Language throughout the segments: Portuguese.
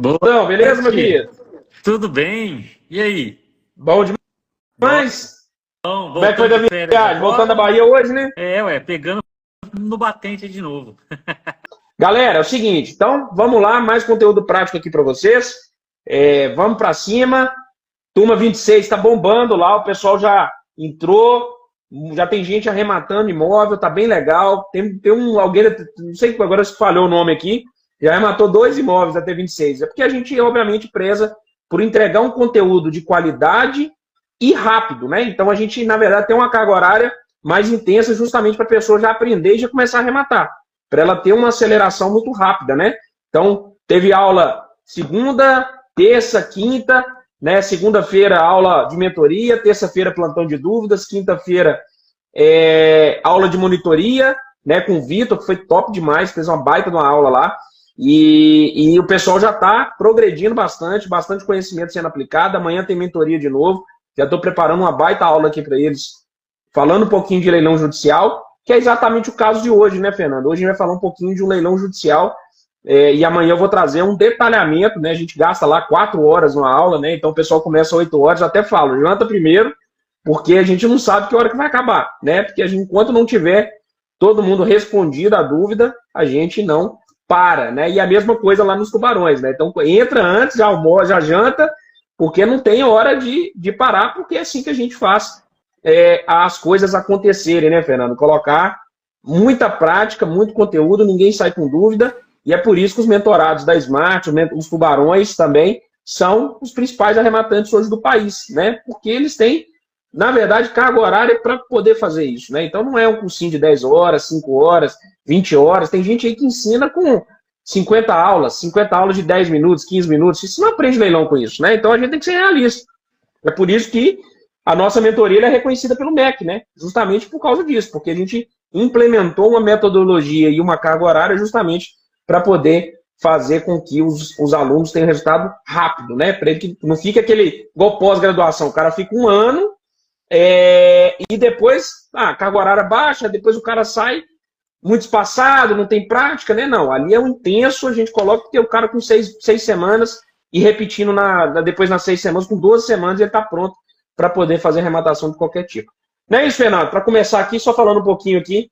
Boa Então, beleza, meu noite. querido? Tudo bem? E aí? Bom Bom, demais? Como é que foi voltando da de férias viagem? Voltando da agora? Bahia hoje, né? Pegando no batente de novo. Galera, é o seguinte, então vamos lá, mais conteúdo prático aqui para vocês. Vamos para cima. Turma 26 está bombando lá, o pessoal já entrou, já tem gente arrematando imóvel, tá bem legal. Tem alguém, não sei agora se falhou o nome aqui, já arrematou 2 imóveis até 26. É porque a gente, obviamente, preza por entregar um conteúdo de qualidade e rápido, né? Então a gente, na verdade, tem uma carga horária mais intensa justamente para a pessoa já aprender e já começar a arrematar, para ela ter uma aceleração muito rápida, né? Então, teve aula segunda, terça, quinta, né? Segunda-feira, aula de mentoria, terça-feira, plantão de dúvidas, quinta-feira, aula de monitoria, né? Com o Vitor, que foi top demais, fez uma baita de uma aula lá. E o pessoal já está progredindo bastante conhecimento sendo aplicado. Amanhã tem mentoria de novo. Já estou preparando uma baita aula aqui para eles, falando um pouquinho de leilão judicial, que é exatamente o caso de hoje, né, Fernando? Hoje a gente vai falar um pouquinho de um leilão judicial, e amanhã eu vou trazer um detalhamento, né? A gente gasta lá 4 horas numa aula, né? Então o pessoal começa 8 horas, eu até falo, janta primeiro, porque a gente não sabe que hora que vai acabar, né? Porque enquanto não tiver todo mundo respondido a dúvida, a gente não para, né? E a mesma coisa lá nos tubarões, né? Então entra antes, já almoça, já janta, porque não tem hora de parar, porque é assim que a gente faz as coisas acontecerem, né, Fernando? Colocar muita prática, muito conteúdo, ninguém sai com dúvida, e é por isso que os mentorados da Smart, os tubarões também, são os principais arrematantes hoje do país, né? Porque eles têm, na verdade, carga horária para poder fazer isso, né? Então não é um cursinho de 10 horas, 5 horas, 20 horas, tem gente aí que ensina com 50 aulas de 10 minutos, 15 minutos, isso não aprende leilão com isso, né? Então a gente tem que ser realista. É por isso que a nossa mentoria é reconhecida pelo MEC, né? Justamente por causa disso, porque a gente implementou uma metodologia e uma carga horária justamente para poder fazer com que os alunos tenham resultado rápido, né? Para que não fique aquele igual pós-graduação, o cara fica um ano e depois a carga horária baixa, depois o cara sai muito espaçado, não tem prática, né? Não, ali é um intenso, a gente coloca que o cara com 6 semanas e repetindo depois nas 6 semanas, com 12 semanas ele está pronto para poder fazer arrematação de qualquer tipo. Não é isso, Fernando? Para começar aqui, só falando um pouquinho aqui,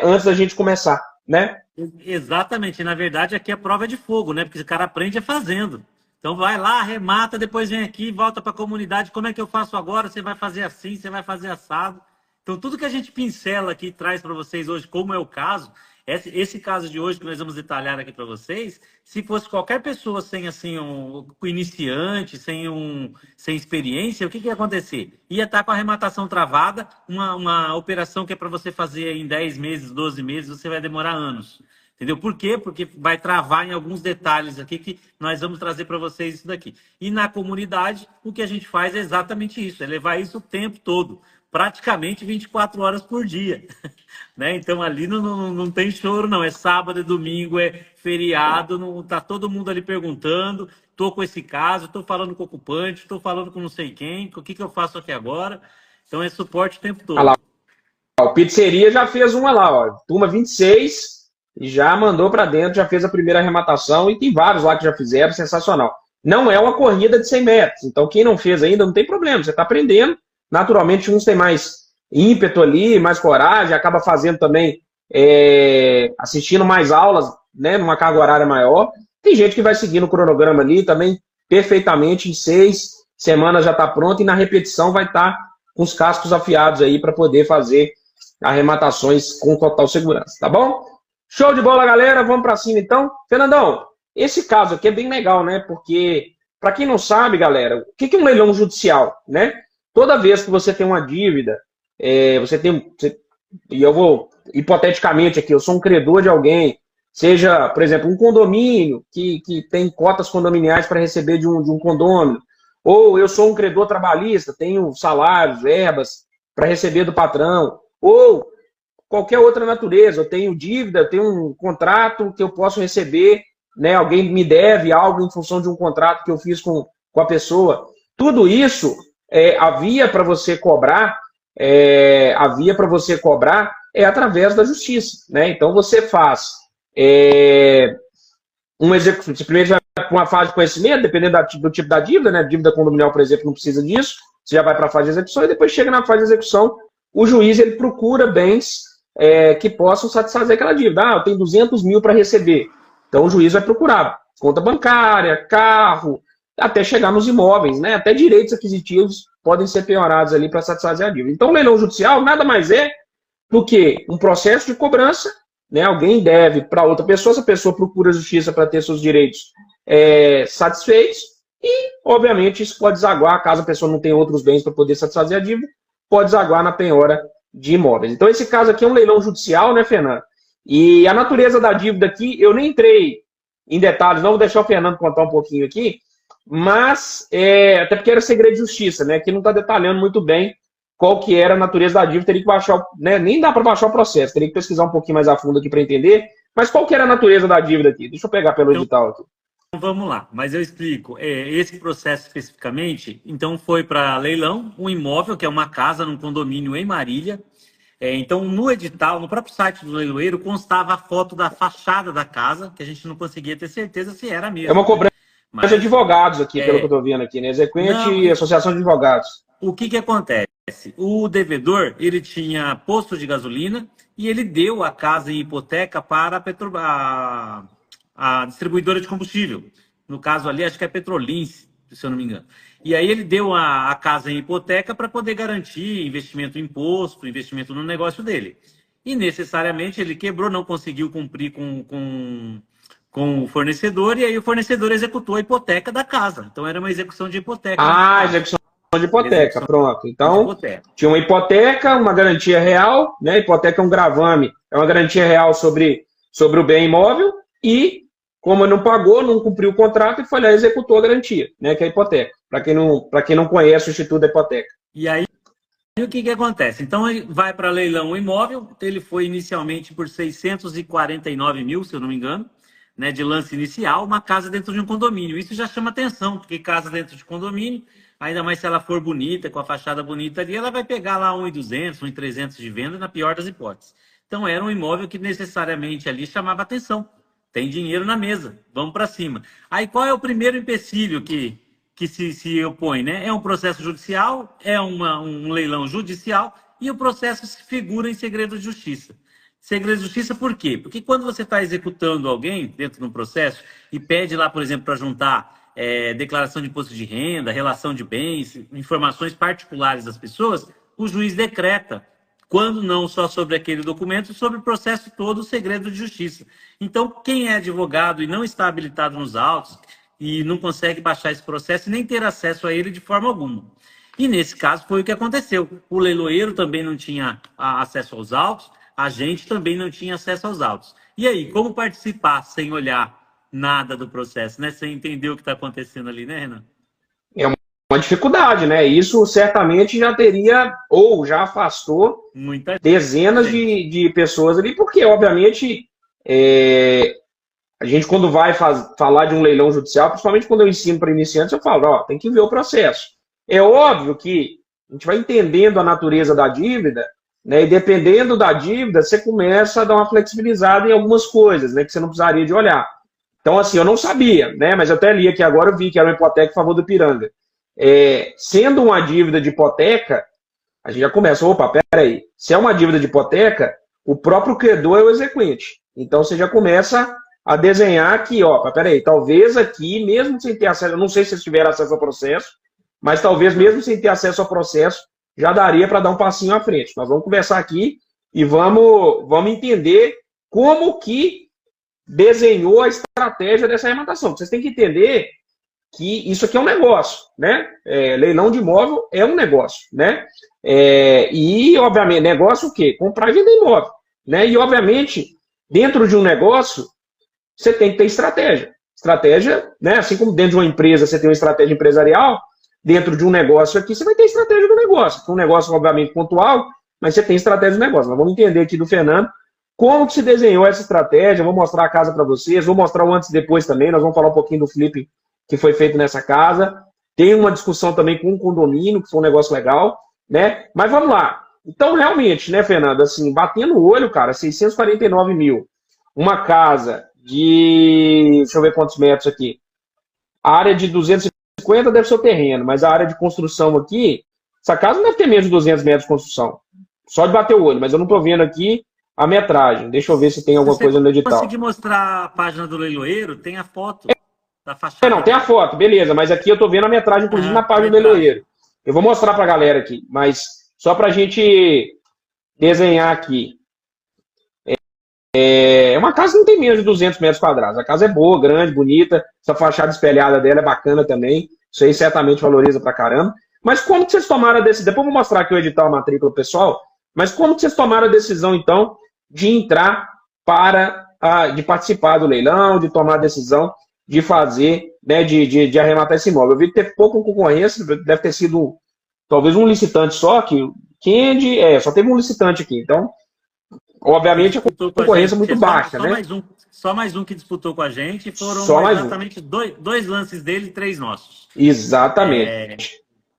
antes da gente começar, né? Exatamente. Na verdade, aqui a prova é de fogo, né? Porque o cara aprende fazendo. Então vai lá, arremata, depois vem aqui, volta para a comunidade. Como é que eu faço agora? Você vai fazer assim, você vai fazer assado. Então, tudo que a gente pincela aqui traz para vocês hoje, como é o caso, esse caso de hoje que nós vamos detalhar aqui para vocês, se fosse qualquer pessoa sem assim um iniciante, sem experiência, o que ia acontecer? Ia estar com a arrematação travada, uma operação que é para você fazer em 10 meses, 12 meses, você vai demorar anos. Entendeu? Por quê? Porque vai travar em alguns detalhes aqui que nós vamos trazer para vocês isso daqui. E na comunidade, o que a gente faz é exatamente isso, é levar isso o tempo todo, praticamente 24 horas por dia. Né? Então ali não tem choro, não. É sábado, é domingo, é feriado, não tá todo mundo ali perguntando. Estou com esse caso, estou falando com o ocupante, estou falando com não sei quem, o que eu faço aqui agora. Então é suporte o tempo todo. Olha lá, o Pizzeria já fez uma lá, ó, turma 26, e já mandou para dentro, já fez a primeira arrematação, e tem vários lá que já fizeram, sensacional. Não é uma corrida de 100 metros, então quem não fez ainda não tem problema, você está aprendendo. Naturalmente, uns têm mais ímpeto ali, mais coragem, acaba fazendo também, assistindo mais aulas, né, numa carga horária maior. Tem gente que vai seguindo o cronograma ali também perfeitamente, em 6 semanas já está pronto, e na repetição vai estar com os cascos afiados aí para poder fazer arrematações com total segurança, tá bom? Show de bola, galera, vamos para cima então. Fernandão, esse caso aqui é bem legal, né, porque, para quem não sabe, galera, o que é um leilão judicial, né? Toda vez que você tem uma dívida, e eu vou, hipoteticamente aqui, eu sou um credor de alguém, seja, por exemplo, um condomínio que tem cotas condominiais para receber de um condomínio, ou eu sou um credor trabalhista, tenho salários, verbas para receber do patrão, ou qualquer outra natureza, eu tenho dívida, eu tenho um contrato que eu posso receber, né, alguém me deve algo em função de um contrato que eu fiz com a pessoa. Tudo isso, a via para você cobrar, é através da justiça, né? Então você faz um executivo, primeiro vai para uma fase de conhecimento, dependendo do tipo da dívida, né? Dívida condominial, por exemplo, não precisa disso. Você já vai para a fase de execução e depois chega na fase de execução, o juiz ele procura bens que possam satisfazer aquela dívida. Eu tenho 200 mil para receber. Então o juiz vai procurar conta bancária, carro, até chegar nos imóveis, né? Até direitos aquisitivos podem ser penhorados ali para satisfazer a dívida. Então o leilão judicial nada mais é do que um processo de cobrança, né? Alguém deve para outra pessoa, essa pessoa procura a justiça para ter seus direitos satisfeitos e, obviamente, isso pode desaguar, caso a pessoa não tenha outros bens para poder satisfazer a dívida, pode desaguar na penhora de imóveis. Então esse caso aqui é um leilão judicial, né, Fernando? E a natureza da dívida aqui, eu nem entrei em detalhes, não vou deixar o Fernando contar um pouquinho aqui, mas, até porque era segredo de justiça, né, que não está detalhando muito bem qual que era a natureza da dívida, teria que baixar, né, nem dá para baixar o processo, teria que pesquisar um pouquinho mais a fundo aqui para entender, mas qual que era a natureza da dívida aqui? Deixa eu pegar pelo edital aqui. Então vamos lá, mas eu explico. Esse processo especificamente, então foi para leilão, um imóvel, que é uma casa num condomínio em Marília. Então no edital, no próprio site do leiloeiro, constava a foto da fachada da casa, que a gente não conseguia ter certeza se era mesmo. É uma cobrança de advogados aqui, pelo que eu estou vendo aqui, né? Exequente e Associação de Advogados. O que acontece? O devedor, ele tinha posto de gasolina e ele deu a casa em hipoteca para a distribuidora de combustível. No caso ali, acho que é Petrolins, se eu não me engano. E aí ele deu a casa em hipoteca para poder garantir investimento em imposto, investimento no negócio dele. E necessariamente ele quebrou, não conseguiu cumprir com o fornecedor, e aí o fornecedor executou a hipoteca da casa. Então era uma execução de hipoteca. Execução de hipoteca, pronto. Então, tinha uma hipoteca, uma garantia real, né? Hipoteca é um gravame, é uma garantia real sobre o bem imóvel, e como não pagou, não cumpriu o contrato, e foi lá e executou a garantia, né? Que é a hipoteca. Para quem não conhece o Instituto da Hipoteca. E aí, o que acontece? Então, ele vai para leilão o imóvel, ele foi inicialmente por 649 mil, se eu não me engano, né, de lance inicial, uma casa dentro de um condomínio. Isso já chama atenção, porque casa dentro de condomínio, ainda mais se ela for bonita, com a fachada bonita ali, ela vai pegar lá 1.200, 1.300 de venda, na pior das hipóteses. Então, era um imóvel que necessariamente ali chamava atenção. Tem dinheiro na mesa, vamos para cima. Aí, qual é o primeiro empecilho que se opõe, né? É um processo judicial, é um leilão judicial, e o processo se figura em segredo de justiça. Segredo de justiça por quê? Porque quando você está executando alguém dentro de um processo e pede lá, por exemplo, para juntar declaração de imposto de renda, relação de bens, informações particulares das pessoas, o juiz decreta, quando não só sobre aquele documento, sobre o processo todo, o segredo de justiça. Então, quem é advogado e não está habilitado nos autos e não consegue baixar esse processo, nem ter acesso a ele de forma alguma. E nesse caso foi o que aconteceu. O leiloeiro também não tinha acesso aos autos, a gente também não tinha acesso aos autos. E aí, como participar sem olhar nada do processo, né? Sem entender o que está acontecendo ali, né, Renan? É uma dificuldade, né? Isso certamente já teria, ou já afastou dezenas de pessoas ali, porque, obviamente, a gente, quando vai falar de um leilão judicial, principalmente quando eu ensino para iniciantes, eu falo, tem que ver o processo. É óbvio que a gente vai entendendo a natureza da dívida, né, e dependendo da dívida, você começa a dar uma flexibilizada em algumas coisas, né, que você não precisaria de olhar. Então, assim, eu não sabia, né, mas eu até li aqui agora, eu vi que era uma hipoteca em favor do Ipiranga. Sendo uma dívida de hipoteca, a gente já começa, peraí, se é uma dívida de hipoteca, o próprio credor é o exequente. Então, você já começa a desenhar aqui, peraí, talvez aqui, mesmo sem ter acesso, eu não sei se vocês tiveram acesso ao processo, mas talvez mesmo sem ter acesso ao processo, já daria para dar um passinho à frente. Nós vamos conversar aqui e vamos entender como que desenhou a estratégia dessa arrematação. Vocês têm que entender que isso aqui é um negócio, né? Leilão de imóvel é um negócio, né? E, obviamente, negócio o quê? Comprar e vender imóvel, né? E, obviamente, dentro de um negócio, você tem que ter estratégia. Estratégia, né? Assim como dentro de uma empresa você tem uma estratégia empresarial, dentro de um negócio aqui, você vai ter estratégia do negócio. Um negócio, obviamente, pontual, mas você tem estratégia do negócio. Nós vamos entender aqui do Fernando como que se desenhou essa estratégia. Vou mostrar a casa para vocês, vou mostrar o antes e depois também. Nós vamos falar um pouquinho do flip que foi feito nessa casa. Tem uma discussão também com um condomínio, que foi um negócio legal, né? Mas vamos lá. Então, realmente, né, Fernando, assim, batendo o olho, cara, 649 mil. Uma casa de, deixa eu ver quantos metros aqui, a área de 250 deve ser o terreno, mas a área de construção aqui, essa casa não deve ter menos de 200 metros de construção. Só de bater o olho, mas eu não estou vendo aqui a metragem. Deixa eu ver se tem alguma coisa no edital. Se conseguir mostrar a página do leiloeiro, tem a foto da fachada. Não, tem a foto, beleza, mas aqui eu estou vendo a metragem, inclusive, na página do leiloeiro. Eu vou mostrar para a galera aqui, mas só para a gente desenhar aqui. É uma casa que não tem menos de 200 metros quadrados. A casa é boa, grande, bonita. Essa fachada espelhada dela é bacana também. Isso aí certamente valoriza pra caramba. Mas como que vocês tomaram a decisão? Depois eu vou mostrar aqui o edital, a matrícula pessoal. Mas como que vocês tomaram a decisão, então, de entrar de participar do leilão, de tomar a decisão de fazer, né, de arrematar esse imóvel? Eu vi que teve pouca concorrência, deve ter sido talvez um licitante só, só teve um licitante aqui. Então, obviamente, a concorrência é muito baixa, né? Só mais um que disputou com a gente. Foram exatamente dois lances dele e 3 nossos. Exatamente.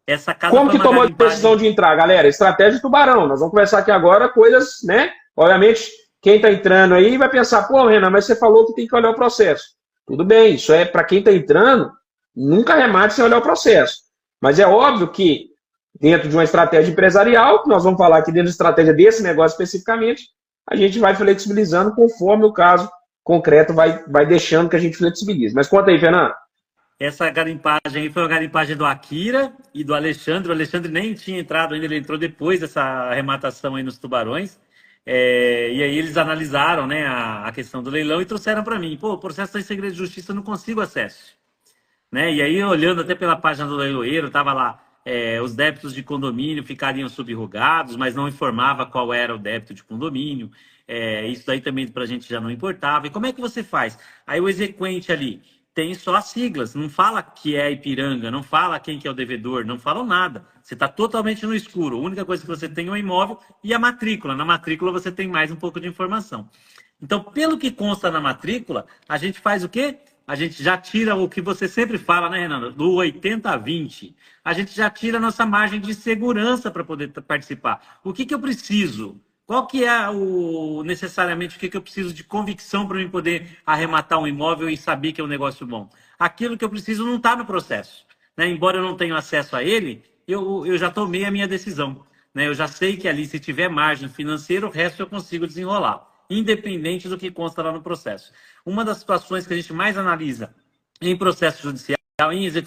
Essa casa como que tomou a decisão de entrar, galera? Estratégia Tubarão. Nós vamos conversar aqui agora coisas, né? Obviamente, quem está entrando aí vai pensar, pô, Renan, mas você falou que tem que olhar o processo. Tudo bem, isso é para quem está entrando, nunca remate sem olhar o processo. Mas é óbvio que, dentro de uma estratégia empresarial, que nós vamos falar aqui dentro da estratégia desse negócio especificamente, a gente vai flexibilizando conforme o caso concreto vai deixando que a gente flexibilize. Mas conta aí, Fernando. Essa garimpagem aí foi uma garimpagem do Akira e do Alexandre. O Alexandre nem tinha entrado ainda, ele entrou depois dessa arrematação aí nos Tubarões. E aí eles analisaram, né, a questão do leilão e trouxeram para mim. Pô, o processo está em segredo de justiça, eu não consigo acesso. Né? E aí, olhando até pela página do leiloeiro, estava lá, os débitos de condomínio ficariam subrogados, mas não informava qual era o débito de condomínio. Isso daí também para a gente já não importava. E como é que você faz? Aí o exequente ali tem só as siglas, não fala que é Ipiranga, não fala quem que é o devedor, não falam nada. Você está totalmente no escuro. A única coisa que você tem é o imóvel e a matrícula. Na matrícula você tem mais um pouco de informação. Então, pelo que consta na matrícula, a gente faz o quê? A gente já tira o que você sempre fala, né, Renan? Do 80-20. A gente já tira a nossa margem de segurança para poder participar. O que eu preciso? Qual que é necessariamente o que eu preciso de convicção para eu poder arrematar um imóvel e saber que é um negócio bom? Aquilo que eu preciso não está no processo. Né? Embora eu não tenha acesso a ele, eu já tomei a minha decisão. Né? Eu já sei que ali, se tiver margem financeira, o resto eu consigo desenrolar, independente do que consta lá no processo. Uma das situações que a gente mais analisa em processo judicial,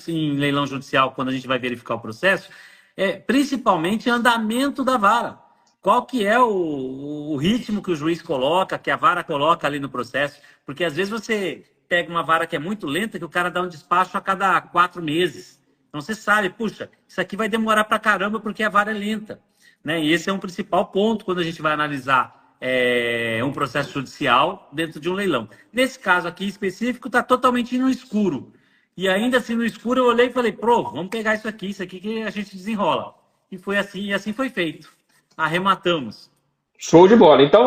em leilão judicial, quando a gente vai verificar o processo, é principalmente andamento da vara. Qual que é o ritmo que o juiz coloca, que a vara coloca ali no processo? Porque às vezes você pega uma vara que é muito lenta, que o cara dá um despacho a cada 4 meses. Então você sabe, puxa, isso aqui vai demorar pra caramba porque a vara é lenta. Né? E esse é um principal ponto quando a gente vai analisar um processo judicial dentro de um leilão. Nesse caso aqui específico, está totalmente no escuro. E ainda assim no escuro eu olhei e falei, vamos pegar isso aqui que a gente desenrola. E foi assim, e assim foi feito. Arrematamos. Show de bola. Então,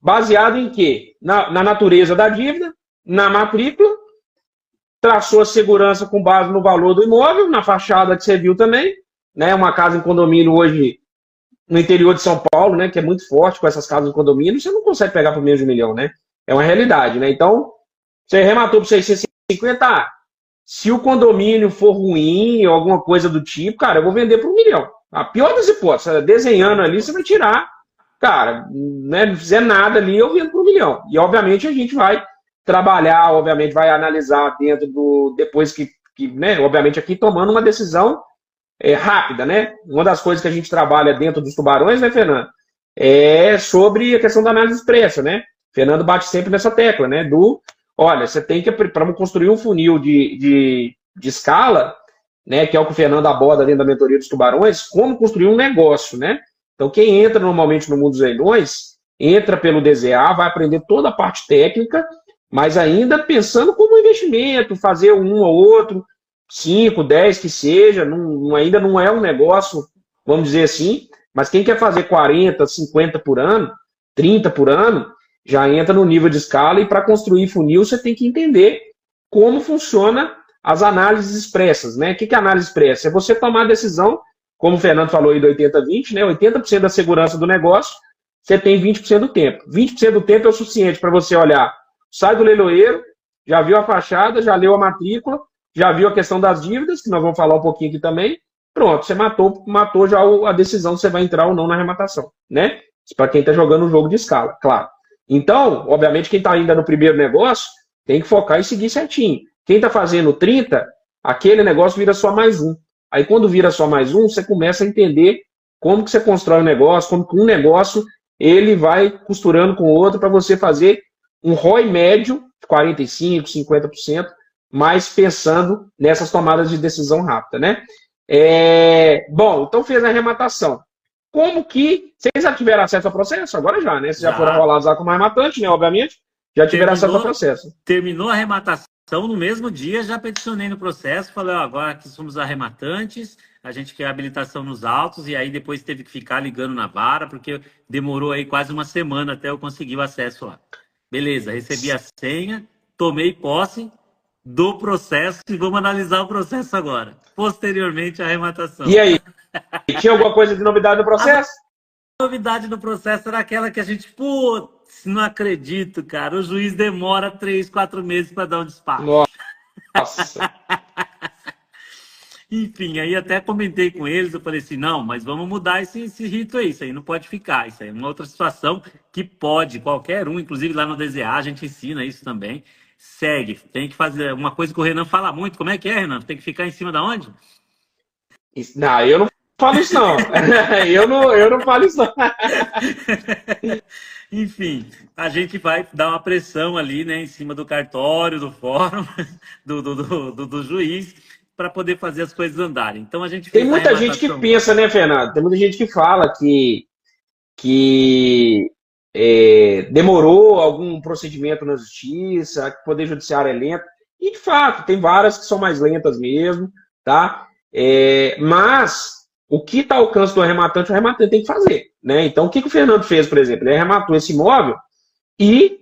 baseado em quê? Na natureza da dívida, na matrícula, traçou a segurança com base no valor do imóvel, na fachada que você viu também, né? Uma casa em condomínio hoje no interior de São Paulo, né, que é muito forte com essas casas em condomínio, você não consegue pegar por menos de 1 milhão, né? É uma realidade, né? Então, você arrematou por 650, se o condomínio for ruim ou alguma coisa do tipo, cara, eu vou vender por 1 milhão. A pior das hipóteses, desenhando ali, você vai tirar, cara, né, não fizer nada ali, eu vendo por 1 milhão. E, obviamente, a gente vai trabalhar, obviamente, vai analisar dentro depois que né, obviamente, aqui tomando uma decisão rápida, né? Uma das coisas que a gente trabalha dentro dos Tubarões, né, Fernando? É sobre a questão da análise expressa, né? Fernando bate sempre nessa tecla, né? Olha, você tem que, para construir um funil de escala, né? Que é o que o Fernando aborda dentro da mentoria dos Tubarões, como construir um negócio, né? Então, quem entra normalmente no mundo dos leilões, entra pelo DZA, vai aprender toda a parte técnica, mas ainda pensando como investimento, fazer um ou outro, 5, 10 que seja, ainda não é um negócio, vamos dizer assim, mas quem quer fazer 40, 50 por ano, 30 por ano, já entra no nível de escala e para construir funil você tem que entender como funciona as análises expressas, né? O que é análise expressa? É você tomar a decisão, como o Fernando falou aí do 80-20, né? 80% da segurança do negócio, você tem 20% do tempo. 20% do tempo é o suficiente para você olhar, sai do leiloeiro, já viu a fachada, já leu a matrícula, já viu a questão das dívidas, que nós vamos falar um pouquinho aqui também. Pronto, você matou já a decisão se você vai entrar ou não na arrematação, né? Para quem está jogando o jogo de escala, claro. Então, obviamente, quem está ainda no primeiro negócio tem que focar e seguir certinho. Quem está fazendo 30, aquele negócio vira só mais um. Aí, quando vira só mais um, você começa a entender como que você constrói um negócio, como que um negócio ele vai costurando com o outro para você fazer um ROI médio de 45%, 50%, mas pensando nessas tomadas de decisão rápida, né? Bom, então fez a arrematação. Como que... Vocês já tiveram acesso ao processo? Agora já, né? Vocês já foram rolados lá como arrematante, né? Obviamente. Já tiveram acesso ao processo. Terminou a arrematação, no mesmo dia já peticionei no processo, falei, ó, agora que somos arrematantes, a gente quer habilitação nos autos, e aí depois teve que ficar ligando na vara, porque demorou aí quase uma semana até eu conseguir o acesso lá. Beleza, recebi a senha, tomei posse do processo e vamos analisar o processo agora. Posteriormente, a arrematação. E aí? Tinha alguma coisa de novidade no processo? A novidade do processo era aquela que a gente, putz, não acredito, cara. O juiz demora 3, 4 meses para dar um despacho. Nossa. Enfim, aí até comentei com eles, eu falei assim, não, mas vamos mudar esse rito aí, isso aí não pode ficar, isso aí é uma outra situação que pode, qualquer um, inclusive lá no DZA a gente ensina isso também, segue, tem que fazer uma coisa que o Renan fala muito, como é que é, Renan? Tem que ficar em cima da onde? Não, eu não falo isso não, eu não falo isso não. Enfim, a gente vai dar uma pressão ali, né, em cima do cartório, do fórum, do juiz, para poder fazer as coisas andarem. Então a gente tem muita gente que pensa, né, Fernando? Tem muita gente que fala que demorou algum procedimento na justiça, que o poder judiciário é lento. E de fato, tem várias que são mais lentas mesmo, tá? Mas o que está ao alcance do arrematante, o arrematante tem que fazer, né? Então o que o Fernando fez, por exemplo? Ele arrematou esse imóvel e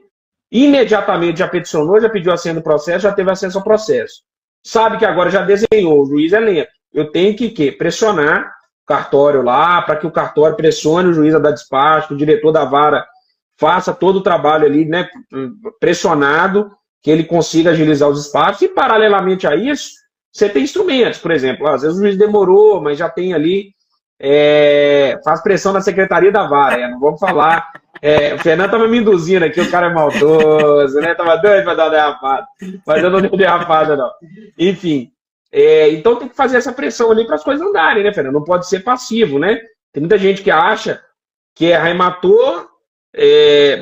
imediatamente já peticionou, já pediu a senha do processo, já teve acesso ao processo. Sabe que agora já desenhou, o juiz é lento. Eu tenho que pressionar o cartório lá, para que o cartório pressione o juiz a dar despacho, o diretor da vara faça todo o trabalho ali, né, pressionado, que ele consiga agilizar os despachos, e paralelamente a isso, você tem instrumentos, por exemplo, às vezes o juiz demorou, mas já tem ali, faz pressão na secretaria da vara, não vamos falar. O Fernando estava me induzindo aqui, o cara é maldoso, né? Tava doido para dar uma derrapada, mas eu não dei derrapada, não. Enfim, então tem que fazer essa pressão ali para as coisas andarem, né, Fernando? Não pode ser passivo, né? Tem muita gente que acha que arrematou,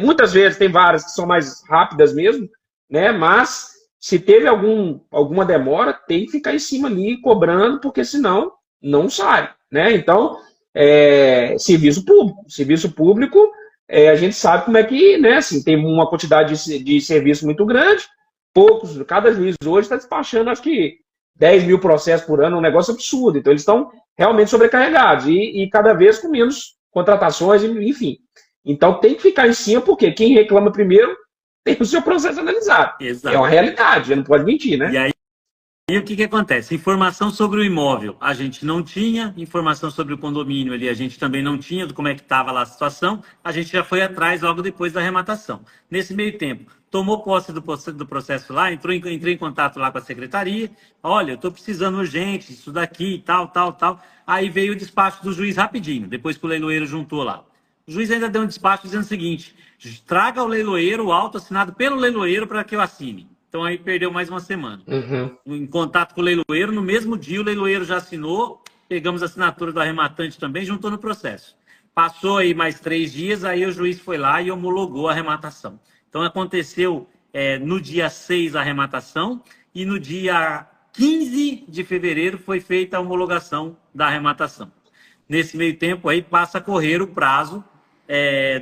muitas vezes tem várias que são mais rápidas mesmo, né? Mas se teve alguma demora, tem que ficar em cima ali cobrando, porque senão não sai, né? Então, serviço público, a gente sabe como é que, né, assim, tem uma quantidade de serviço muito grande, cada juiz hoje está despachando, acho que 10 mil processos por ano, um negócio absurdo. Então, eles estão realmente sobrecarregados e cada vez com menos contratações, enfim. Então, tem que ficar em cima, porque quem reclama primeiro tem o seu processo analisado. Exato. É uma realidade, não pode mentir, né? E aí, o que acontece? Informação sobre o imóvel a gente não tinha, informação sobre o condomínio ali a gente também não tinha, do como é que estava lá a situação, a gente já foi atrás logo depois da arrematação. Nesse meio tempo, tomou posse do processo lá, entrei em contato lá com a secretaria, olha, eu estou precisando urgente, isso daqui, tal. Aí veio o despacho do juiz rapidinho, depois que o leiloeiro juntou lá. O juiz ainda deu um despacho dizendo o seguinte, traga o leiloeiro, o auto assinado pelo leiloeiro para que eu assine. Então aí perdeu mais uma semana. Em contato com o leiloeiro, no mesmo dia o leiloeiro já assinou, pegamos a assinatura do arrematante também, juntou no processo. Passou aí mais 3 dias, aí o juiz foi lá e homologou a arrematação. Então aconteceu no dia 6 a arrematação e no dia 15 de fevereiro foi feita a homologação da arrematação. Nesse meio tempo aí passa a correr o prazo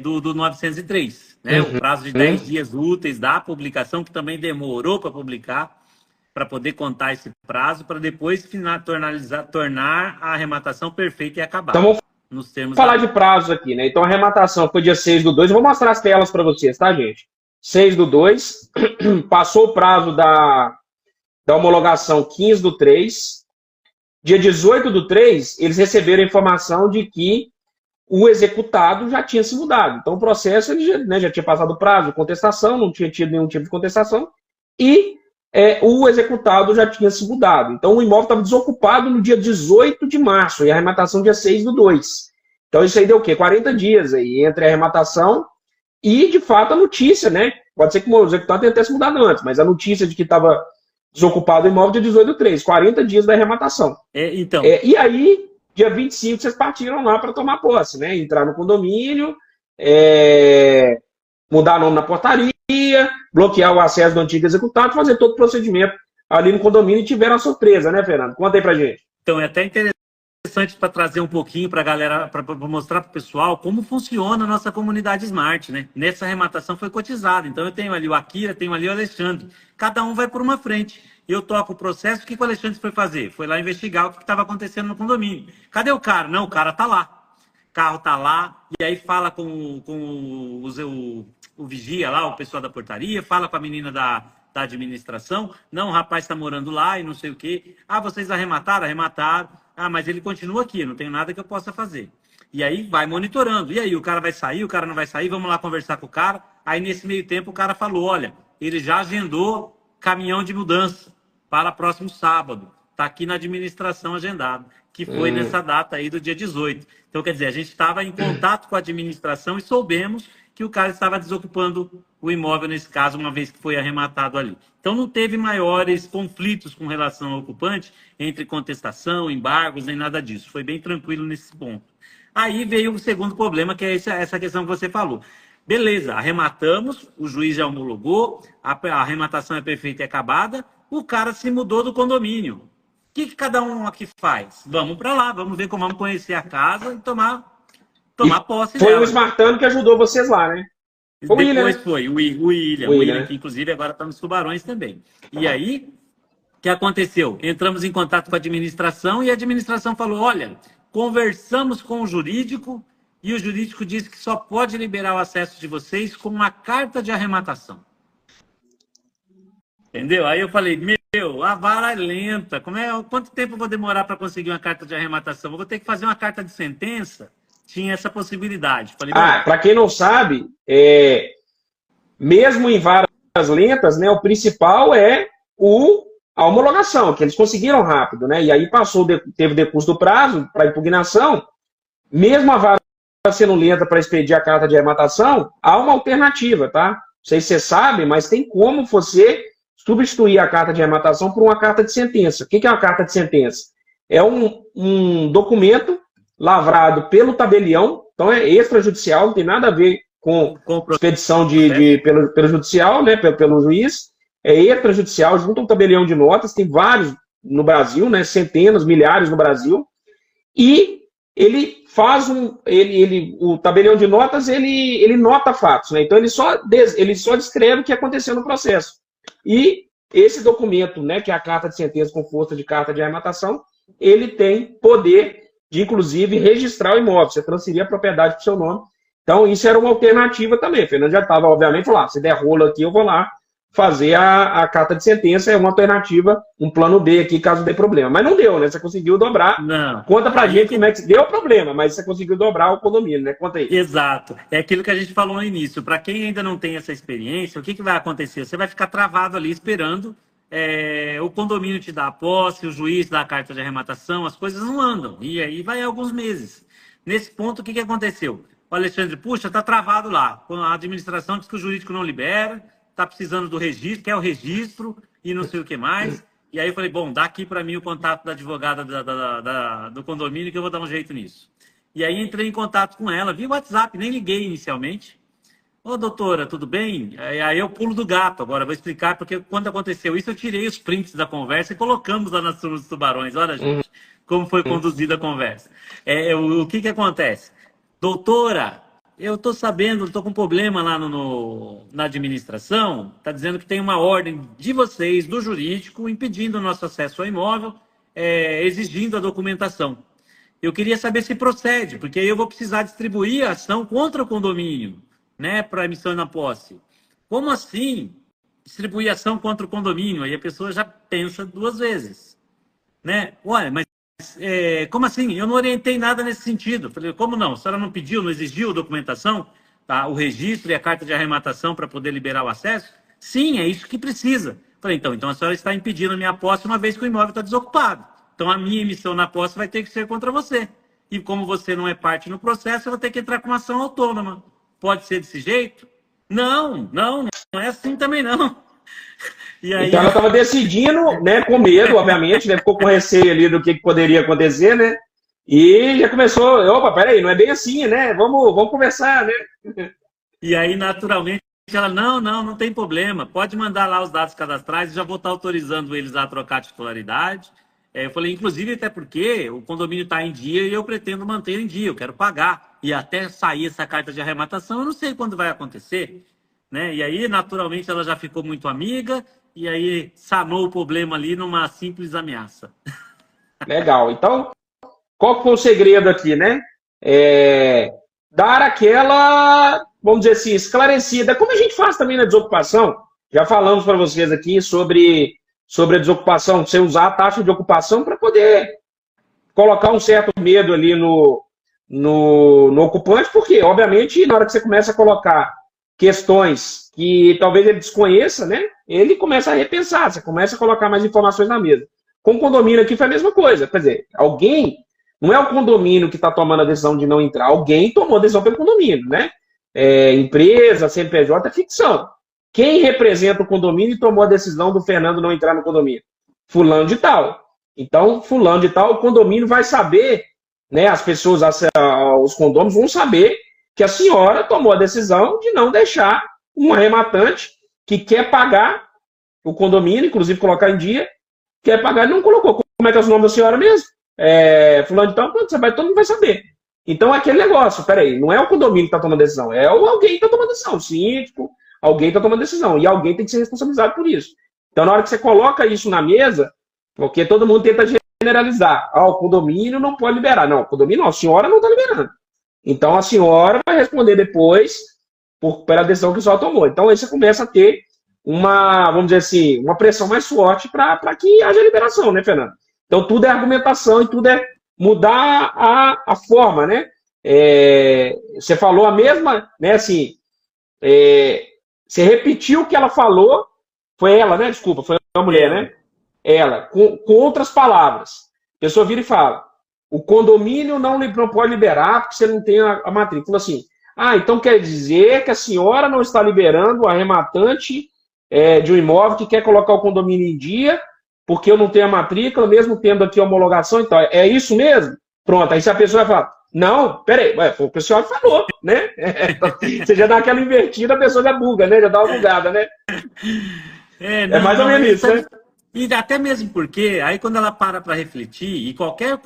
do 903. Né? O prazo de 10 dias úteis da publicação, que também demorou para publicar, para poder contar esse prazo, para depois tornar a arrematação perfeita e acabada. Então, vamos falar de prazos aqui, né? Então, a arrematação foi dia 6/2. Eu vou mostrar as telas para vocês, tá, gente? 6/2. Passou o prazo da homologação 15/3. Dia 18/3, eles receberam a informação de que o executado já tinha se mudado. Então, o processo ele já tinha passado o prazo de contestação, não tinha tido nenhum tipo de contestação, e o executado já tinha se mudado. Então, o imóvel estava desocupado no dia 18 de março e a arrematação dia 6/2. Então, isso aí deu o quê? 40 dias aí entre a arrematação e, de fato, a notícia, né? Pode ser que o executado tenha até se mudado antes, mas a notícia de que estava desocupado o imóvel dia 18/3, 40 dias da arrematação. Então. E aí, dia 25, vocês partiram lá para tomar posse, né? Entrar no condomínio, mudar nome na portaria, bloquear o acesso do antigo executado, fazer todo o procedimento ali no condomínio e tiveram a surpresa, né, Fernando? Conta aí pra gente. Então, é até interessante para trazer um pouquinho para a galera, para mostrar para o pessoal como funciona a nossa comunidade Smart, né? Nessa arrematação foi cotizada. Então, eu tenho ali o Akira, tenho ali o Alexandre. Cada um vai por uma frente. Eu toco o processo. O que o Alexandre foi fazer? Foi lá investigar o que estava acontecendo no condomínio. Cadê o cara? Não, o cara tá lá. O carro tá lá. E aí fala com o vigia lá, o pessoal da portaria, fala com a menina da administração. Não, o rapaz está morando lá e não sei o quê. Ah, vocês arremataram? Arremataram. Ah, mas ele continua aqui, não tenho nada que eu possa fazer. E aí vai monitorando. E aí, o cara vai sair, o cara não vai sair, vamos lá conversar com o cara. Aí, nesse meio tempo, o cara falou, olha, ele já agendou caminhão de mudança para próximo sábado. Está aqui na administração agendado, que foi nessa data aí do dia 18. Então, quer dizer, a gente estava em contato com a administração e soubemos que o cara estava desocupando o imóvel, nesse caso, uma vez que foi arrematado ali. Então, não teve maiores conflitos com relação ao ocupante, entre contestação, embargos, nem nada disso. Foi bem tranquilo nesse ponto. Aí veio o segundo problema, que é essa questão que você falou. Beleza, arrematamos, o juiz já homologou, a arrematação é perfeita e acabada, o cara se mudou do condomínio. O que cada um aqui faz? Vamos para lá, vamos ver como vamos conhecer a casa e tomar posse dela. Foi o Smartano que ajudou vocês lá, né? Depois foi o William, que inclusive agora está nos Tubarões também. E aí, o que aconteceu? Entramos em contato com a administração e a administração falou, olha, conversamos com o jurídico e o jurídico disse que só pode liberar o acesso de vocês com uma carta de arrematação. Entendeu? Aí eu falei, a vara é lenta. Quanto tempo eu vou demorar para conseguir uma carta de arrematação? Eu vou ter que fazer uma carta de sentença? Tinha essa possibilidade. Falei, para quem não sabe, mesmo em varas lentas, né, o principal é a homologação, que eles conseguiram rápido, né? E aí teve decurso do prazo para impugnação. Mesmo a vara sendo lenta para expedir a carta de arrematação, há uma alternativa, tá? Não sei se você sabe, mas tem como você substituir a carta de arrematação por uma carta de sentença. O que é uma carta de sentença? É um documento lavrado pelo tabelião, então é extrajudicial, não tem nada a ver com expedição pelo judicial, né, pelo juiz, é extrajudicial, junto ao tabelião de notas, tem vários no Brasil, né, centenas, milhares no Brasil, e ele faz o tabelião de notas, ele nota fatos, né, então ele só descreve o que aconteceu no processo. E esse documento, né, que é a carta de sentença com força de carta de arrematação, ele tem poder de, inclusive, registrar o imóvel, você transferir a propriedade para o seu nome. Então, isso era uma alternativa também. O Fernando já estava, obviamente, lá, se der rolo aqui, eu vou lá fazer a carta de sentença, é uma alternativa, um plano B aqui, caso dê problema. Mas não deu, né? Você conseguiu dobrar. Não. Conta pra gente como é que deu problema, mas você conseguiu dobrar o condomínio, né? Conta aí. Exato. É aquilo que a gente falou no início. Para quem ainda não tem essa experiência, o que vai acontecer? Você vai ficar travado ali esperando o condomínio te dá a posse, o juiz dá a carta de arrematação, as coisas não andam. E aí vai alguns meses. Nesse ponto, o que aconteceu? O Alexandre, puxa, está travado lá. A administração diz que o jurídico não libera, está precisando do registro, quer o registro e não sei o que mais. E aí eu falei, bom, dá aqui para mim o contato da advogada do condomínio que eu vou dar um jeito nisso. E aí entrei em contato com ela, via WhatsApp, nem liguei inicialmente. Ô, doutora, tudo bem? Aí eu pulo do gato agora, vou explicar, porque quando aconteceu isso, eu tirei os prints da conversa e colocamos lá nas turmas dos Tubarões. Olha, gente, como foi conduzida a conversa. O que acontece? Doutora, eu estou sabendo, estou com um problema lá na administração, está dizendo que tem uma ordem de vocês, do jurídico, impedindo o nosso acesso ao imóvel, exigindo a documentação. Eu queria saber se procede, porque aí eu vou precisar distribuir a ação contra o condomínio, né, para emissão na posse. Como assim distribuir ação contra o condomínio? Aí a pessoa já pensa duas vezes, né? Olha, mas como assim? Eu não orientei nada nesse sentido. Falei, como não? A senhora não pediu, não exigiu documentação, tá? O registro e a carta de arrematação para poder liberar o acesso? Sim, é isso que precisa. Falei, então a senhora está impedindo a minha posse uma vez que o imóvel está desocupado. Então a minha emissão na posse vai ter que ser contra você. E como você não é parte no processo, eu vou ter que entrar com uma ação autônoma. Pode ser desse jeito? Não é assim também não. E aí, Então ela estava decidindo, né, com medo, obviamente, né, ficou com receio ali do que poderia acontecer, né? E já começou, opa, peraí, não é bem assim, né? Vamos conversar, né? E aí, naturalmente, ela, não tem problema. Pode mandar lá os dados cadastrais, já vou estar autorizando eles a trocar a titularidade. Eu falei, inclusive, até porque o condomínio está em dia e eu pretendo manter em dia, eu quero pagar. E até sair essa carta de arrematação, eu não sei quando vai acontecer. Né? E aí, naturalmente, ela já ficou muito amiga e aí sanou o problema ali numa simples ameaça. Legal. Então, qual que foi o segredo aqui, né? Dar aquela, vamos dizer assim, esclarecida, como a gente faz também na desocupação. Já falamos para vocês aqui sobre a desocupação, você usar a taxa de ocupação para poder colocar um certo medo ali no ocupante, porque, obviamente, na hora que você começa a colocar questões que talvez ele desconheça, né? Ele começa a repensar, você começa a colocar mais informações na mesa. Com o condomínio aqui foi a mesma coisa. Quer dizer, alguém, não é o condomínio que está tomando a decisão de não entrar, alguém tomou a decisão pelo condomínio, né? Empresa, CNPJ, é ficção. Quem representa o condomínio e tomou a decisão do Fernando não entrar no condomínio? Fulano de tal. Então, fulano de tal, o condomínio vai saber, né? As pessoas, os condôminos vão saber que a senhora tomou a decisão de não deixar um arrematante que quer pagar o condomínio, inclusive colocar em dia, quer pagar e não colocou. Como é que é o nome da senhora mesmo? Fulano de tal, todo mundo vai saber. Então, é aquele negócio, peraí, não é o condomínio que está tomando a decisão, é alguém que está tomando a decisão, o síndico, alguém está tomando a decisão, e alguém tem que ser responsabilizado por isso. Então, na hora que você coloca isso na mesa, porque todo mundo tenta generalizar, o condomínio não pode liberar. Não, o condomínio não, a senhora não está liberando. Então, a senhora vai responder depois pela decisão que a senhora tomou. Então, aí você começa a ter vamos dizer assim, uma pressão mais forte para que haja liberação, né, Fernando? Então, tudo é argumentação e tudo é mudar a forma, né? Você falou a mesma, né, assim, você repetiu o que ela falou, foi ela, né? Desculpa, foi uma mulher, né? Ela, com outras palavras. A pessoa vira e fala, o condomínio não pode liberar porque você não tem a matrícula. Assim, então quer dizer que a senhora não está liberando o arrematante de um imóvel que quer colocar o condomínio em dia porque eu não tenho a matrícula, mesmo tendo aqui a homologação, então é isso mesmo? Pronto, aí se a pessoa vai falar, não, peraí, foi o que o senhor falou, né? Você já dá aquela invertida, a pessoa já buga, né? Já dá uma bugada, né? É mais ou menos isso, né? E até mesmo porque, aí quando ela para refletir, e qualquer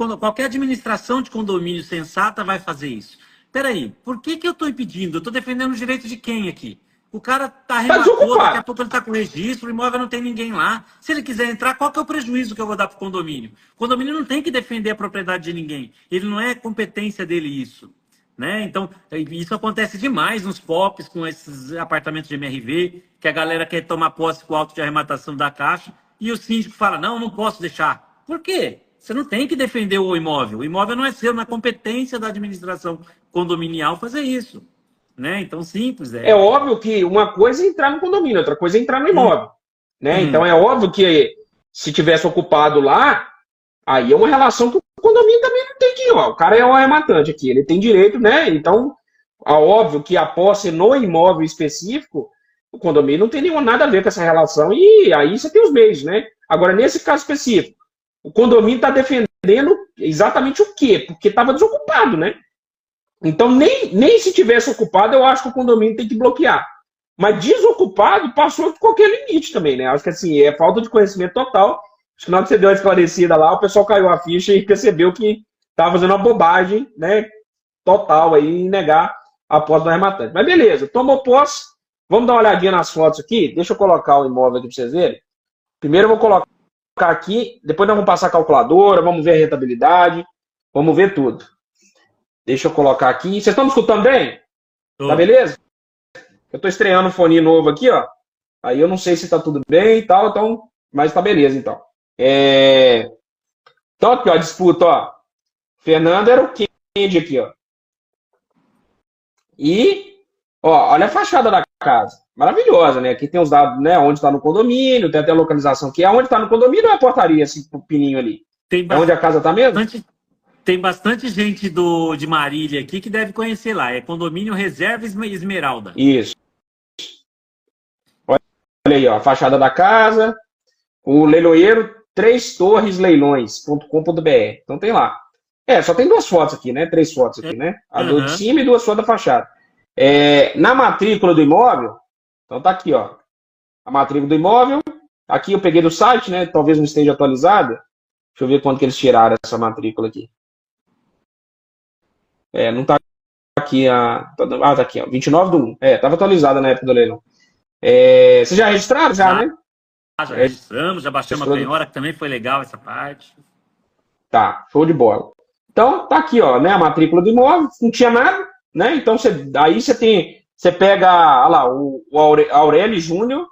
administração de condomínio sensata vai fazer isso. Peraí, por que eu estou impedindo? Eu estou defendendo o direito de quem aqui? O cara arrematou, daqui a pouco ele está com registro, o imóvel não tem ninguém lá. Se ele quiser entrar, qual que é o prejuízo que eu vou dar para o condomínio? O condomínio não tem que defender a propriedade de ninguém. Ele não é competência dele isso. Né? Então, isso acontece demais nos POPs, com esses apartamentos de MRV, que a galera quer tomar posse com o auto de arrematação da Caixa, e o síndico fala, não posso deixar. Por quê? Você não tem que defender o imóvel. O imóvel não é seu, não é competência da administração condominial fazer isso. Né? Então, simples. É óbvio que uma coisa é entrar no condomínio, outra coisa é entrar no imóvel. Né? Então, é óbvio que se tivesse ocupado lá, aí é uma relação que o condomínio também não tem que ir. O cara é o arrematante aqui, ele tem direito, né? Então, é óbvio que a posse no imóvel específico, o condomínio não tem nada a ver com essa relação, e aí você tem os meios, né? Agora, nesse caso específico, o condomínio está defendendo exatamente o quê? Porque estava desocupado, né? Então, nem se tivesse ocupado, eu acho que o condomínio tem que bloquear. Mas desocupado passou de qualquer limite também, né? Acho que assim, é falta de conhecimento total. Acho que na hora que você deu a esclarecida lá, o pessoal caiu a ficha e percebeu que estava fazendo uma bobagem, né? Total aí em negar a posse do arrematante. Mas beleza, tomou posse. Vamos dar uma olhadinha nas fotos aqui. Deixa eu colocar o imóvel aqui para vocês verem. Primeiro eu vou colocar aqui, depois nós vamos passar a calculadora, vamos ver a rentabilidade, vamos ver tudo. Deixa eu colocar aqui. Vocês estão me escutando bem? Tá beleza? Eu estou estreando um fone novo aqui, ó. Aí eu não sei se tá tudo bem e tal, então, mas tá beleza, então. Então, aqui, ó, a disputa, ó. Fernando era o Kendi aqui, ó. E, ó, olha a fachada da casa. Maravilhosa, né? Aqui tem os dados, né? Onde está no condomínio, tem até a localização aqui. Aonde está no condomínio é a portaria, esse pininho ali. Tem É onde a casa está mesmo? tem bastante gente de Marília aqui que deve conhecer lá. É Condomínio Reserva Esmeralda. Isso. Olha aí, ó, a fachada da casa, o leiloeiro Três Torres Leilões.com.br. Então tem lá. Só tem duas fotos aqui, né? Três fotos aqui, né? A do de cima e duas fotos da fachada. Na matrícula do imóvel, então tá aqui, ó. A matrícula do imóvel. Aqui eu peguei do site, né? Talvez não esteja atualizada. Deixa eu ver quando que eles tiraram essa matrícula aqui. Não tá aqui tá aqui, ó. 29/1. Tava atualizada na época do leilão. Vocês já registraram, já, né? Já registramos, já baixamos a penhora, que também foi legal essa parte. Tá, show de bola. Então, tá aqui, ó, né? A matrícula do imóvel, não tinha nada, né? Então, você pega, olha lá, o Aurélio Júnior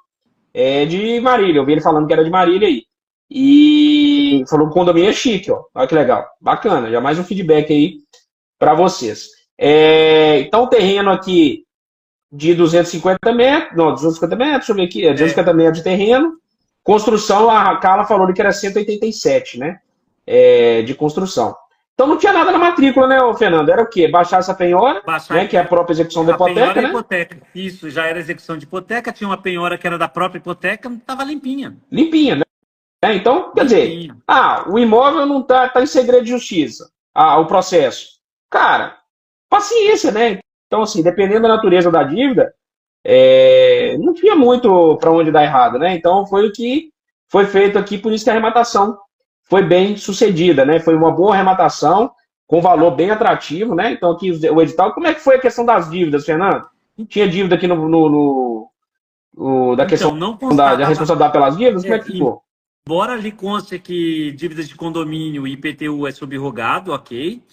de Marília. Eu vi ele falando que era de Marília aí. E falou que o condomínio é chique, ó. Olha que legal. Bacana, já mais um feedback aí para vocês. Então, o terreno aqui de 250 metros, não, 250 metros, deixa eu ver aqui, 250 metros de terreno. Construção, a Carla falou que era 187, né? De construção. Então não tinha nada na matrícula, né, Fernando? Era o quê? Baixar essa penhora, né, que é a própria execução da hipoteca, né? Hipoteca. Isso, já era execução de hipoteca, tinha uma penhora que era da própria hipoteca, estava limpinha. Limpinha, né? Então, quer dizer, o imóvel não tá em segredo de justiça, o processo. Cara, paciência, né? Então, assim, dependendo da natureza da dívida, não tinha muito para onde dar errado, né? Então, foi o que foi feito aqui, por isso que a arrematação foi bem sucedida, né? Foi uma boa arrematação, com valor bem atrativo, né? Então, aqui o edital. Como é que foi a questão das dívidas, Fernando? Tinha dívida aqui da questão da responsabilidade pelas dívidas? Como é que ficou? Embora ali conste que dívidas de condomínio e IPTU é subrogado, ok.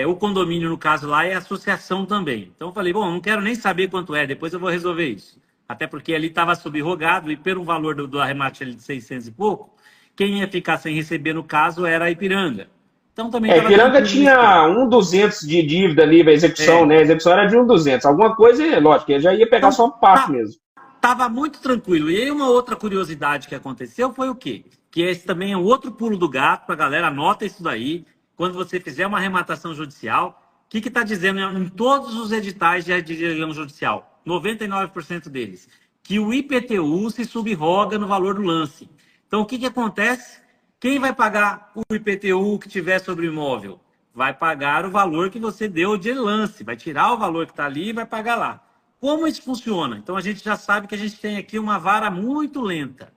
O condomínio, no caso lá, é associação também. Então eu falei, bom, não quero nem saber quanto depois eu vou resolver isso. Até porque ali estava subrogado e pelo valor do arremate ali de 600 e pouco, quem ia ficar sem receber, no caso, era a Ipiranga. Então também Ipiranga tinha 1.200 de dívida ali, a execução, né? A execução era de 1.200. Alguma coisa, lógico, ele já ia pegar só uma parte mesmo. Estava muito tranquilo. E aí uma outra curiosidade que aconteceu foi o quê? Que esse também é um outro pulo do gato, para a galera, anota isso daí. Quando você fizer uma arrematação judicial, o que está dizendo em todos os editais de leilão judicial? 99% deles. Que o IPTU se subroga no valor do lance. Então, o que acontece? Quem vai pagar o IPTU que tiver sobre o imóvel? Vai pagar o valor que você deu de lance. Vai tirar o valor que está ali e vai pagar lá. Como isso funciona? Então, a gente já sabe que a gente tem aqui uma vara muito lenta.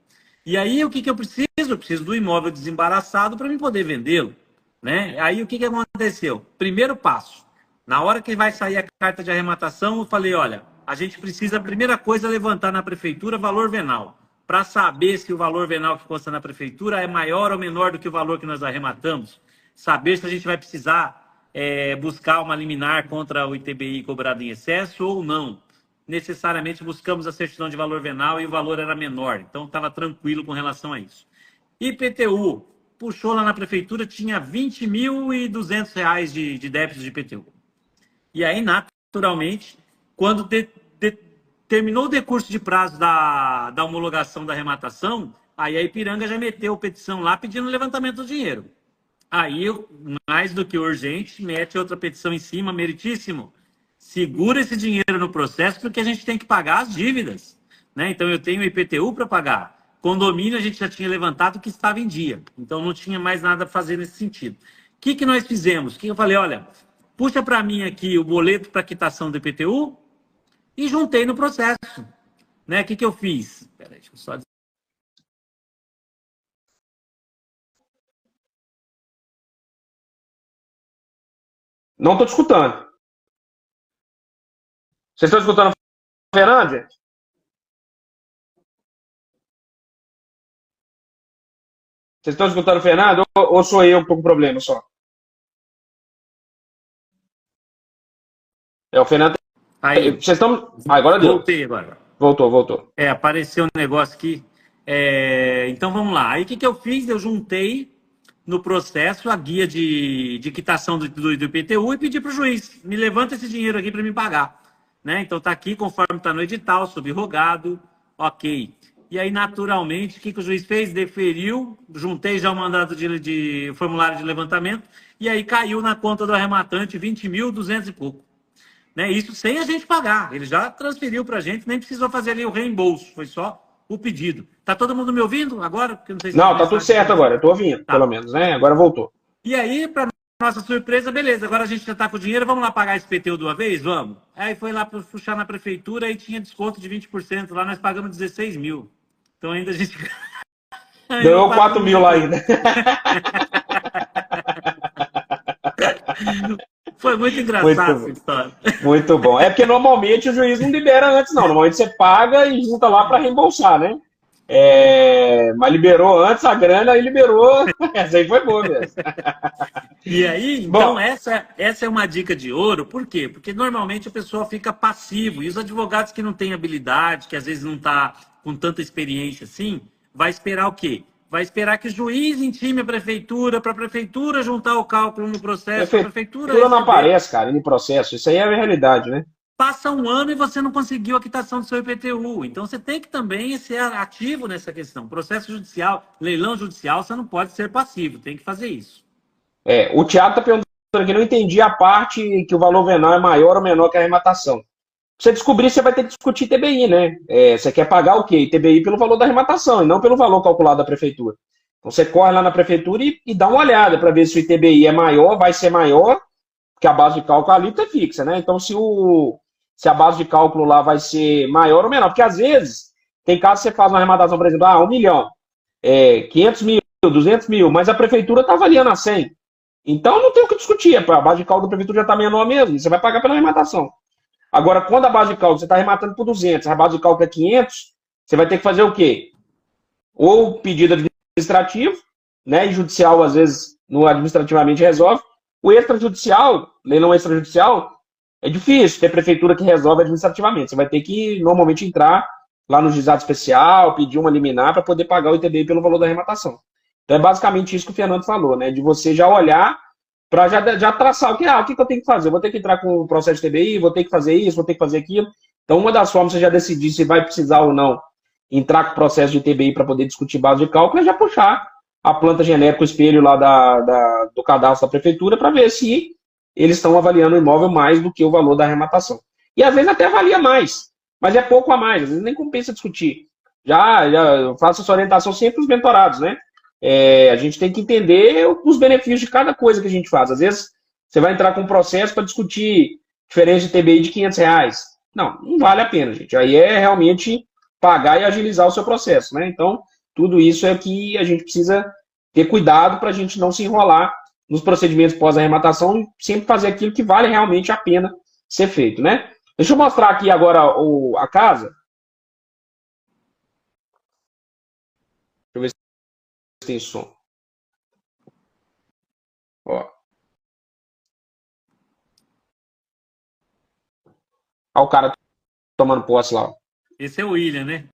E aí, o que eu preciso? Eu preciso do imóvel desembaraçado para mim poder vendê-lo. Né? Aí, o que aconteceu? Primeiro passo. Na hora que vai sair a carta de arrematação, eu falei, olha, a gente precisa, a primeira coisa, levantar na prefeitura valor venal. Para saber se o valor venal que consta na prefeitura é maior ou menor do que o valor que nós arrematamos. Saber se a gente vai precisar buscar uma liminar contra o ITBI cobrado em excesso ou não. Necessariamente buscamos a certidão de valor venal e o valor era menor. Então, estava tranquilo com relação a isso. IPTU, puxou lá na prefeitura, tinha R$ 20.200 de débito de IPTU. E aí, naturalmente, quando terminou o decurso de prazo da homologação da arrematação, aí a Ipiranga já meteu petição lá pedindo levantamento do dinheiro. Aí, mais do que urgente, mete outra petição em cima, meritíssimo. Segura esse dinheiro no processo porque a gente tem que pagar as dívidas. Né? Então, eu tenho IPTU para pagar. Condomínio a gente já tinha levantado que estava em dia. Então, não tinha mais nada a fazer nesse sentido. O que nós fizemos? O que eu falei? Olha, puxa para mim aqui o boleto para quitação do IPTU e juntei no processo. Né? O que eu fiz? Espera aí, deixa eu só... Não estou te escutando. Vocês estão escutando o Fernando, gente? Vocês estão escutando o Fernando ou sou eu que estou com problema só? O Fernando... Aí, vocês estão... agora deu. Voltei agora. Voltou. Apareceu um negócio aqui. Então, vamos lá. Aí, o que eu fiz? Eu juntei no processo a guia de quitação do IPTU e pedi para o juiz, me levanta esse dinheiro aqui para me pagar. né? Então tá aqui conforme está no edital, subrogado, ok. E aí, naturalmente, o que o juiz fez? Deferiu, juntei já o mandado de formulário de levantamento, e aí caiu na conta do arrematante 20.200 e pouco. Né? Isso sem a gente pagar. Ele já transferiu para a gente, nem precisou fazer ali o reembolso, foi só o pedido. Tá todo mundo me ouvindo agora? Porque não sei se Não, tá tudo certo agora, eu tô ouvindo, tá. Pelo menos, né? Agora voltou. E aí, para nossa surpresa, beleza, agora a gente já tá com o dinheiro, vamos lá pagar esse PTU de uma vez? Vamos. Aí foi lá puxar na prefeitura e tinha desconto de 20%. Lá nós pagamos 16 mil. Então ainda a gente Ganhou 4 mil lá ainda. Foi muito engraçado essa história. Muito bom. É porque normalmente o juiz não libera antes, não. Normalmente você paga e junta lá para reembolsar, né? Mas liberou antes a grana e liberou. Essa aí foi boa mesmo. E aí, então, essa é uma dica de ouro. Por quê? Porque normalmente a pessoa fica passivo. E os advogados que não têm habilidade, que às vezes não está com tanta experiência assim, vai esperar o quê? Vai esperar que o juiz intime a prefeitura, para a prefeitura juntar o cálculo no processo, para a prefeitura receber. Não aparece, cara, no processo. Isso aí é a realidade, né? Passa um ano e você não conseguiu a quitação do seu IPTU. Então você tem que também ser ativo nessa questão. Processo judicial, leilão judicial, você não pode ser passivo, tem que fazer isso. O Thiago está perguntando aqui, não entendi a parte que o valor venal é maior ou menor que a arrematação. Pra você descobrir, você vai ter que discutir TBI, né? Você quer pagar o quê? TBI pelo valor da arrematação e não pelo valor calculado da prefeitura. Então você corre lá na prefeitura e dá uma olhada para ver se o ITBI é maior, vai ser maior, porque a base de cálculo ali é fixa, né? Então se a base de cálculo lá vai ser maior ou menor, porque às vezes tem casos que você faz uma arrematação, por exemplo, 1 milhão, 500 mil, 200 mil, mas a prefeitura está avaliando a 100. Então não tem o que discutir, a base de cálculo da prefeitura já está menor mesmo, você vai pagar pela arrematação. Agora, quando a base de cálculo você está arrematando por 200, a base de cálculo é 500, você vai ter que fazer o quê? Ou pedido administrativo, né, e judicial às vezes no administrativamente resolve. O extrajudicial, leilão extrajudicial, é difícil ter prefeitura que resolve administrativamente. Você vai ter que normalmente entrar lá no juizado especial, pedir uma liminar para poder pagar o ITBI pelo valor da arrematação. Então é basicamente isso que o Fernando falou, né? De você já olhar para já traçar o que eu tenho que fazer. Eu vou ter que entrar com o processo de TBI, vou ter que fazer isso, vou ter que fazer aquilo. Então, uma das formas de você já decidir se vai precisar ou não entrar com o processo de TBI para poder discutir base de cálculo é já puxar a planta genérica, o espelho lá do cadastro da prefeitura para ver se eles estão avaliando o imóvel mais do que o valor da arrematação. E às vezes até avalia mais, mas é pouco a mais, às vezes nem compensa discutir. Já eu faço essa orientação sempre para os mentorados, né? A gente tem que entender os benefícios de cada coisa que a gente faz. Às vezes você vai entrar com um processo para discutir diferença de TBI de R$ 500. Não vale a pena, gente. Aí é realmente pagar e agilizar o seu processo, né? Então, tudo isso é que a gente precisa ter cuidado para a gente não se enrolar nos procedimentos pós-arrematação e sempre fazer aquilo que vale realmente a pena ser feito, né? Deixa eu mostrar aqui agora a casa. Deixa eu ver se tem som. Ó. Olha o cara tomando posse lá. Esse é o William, né?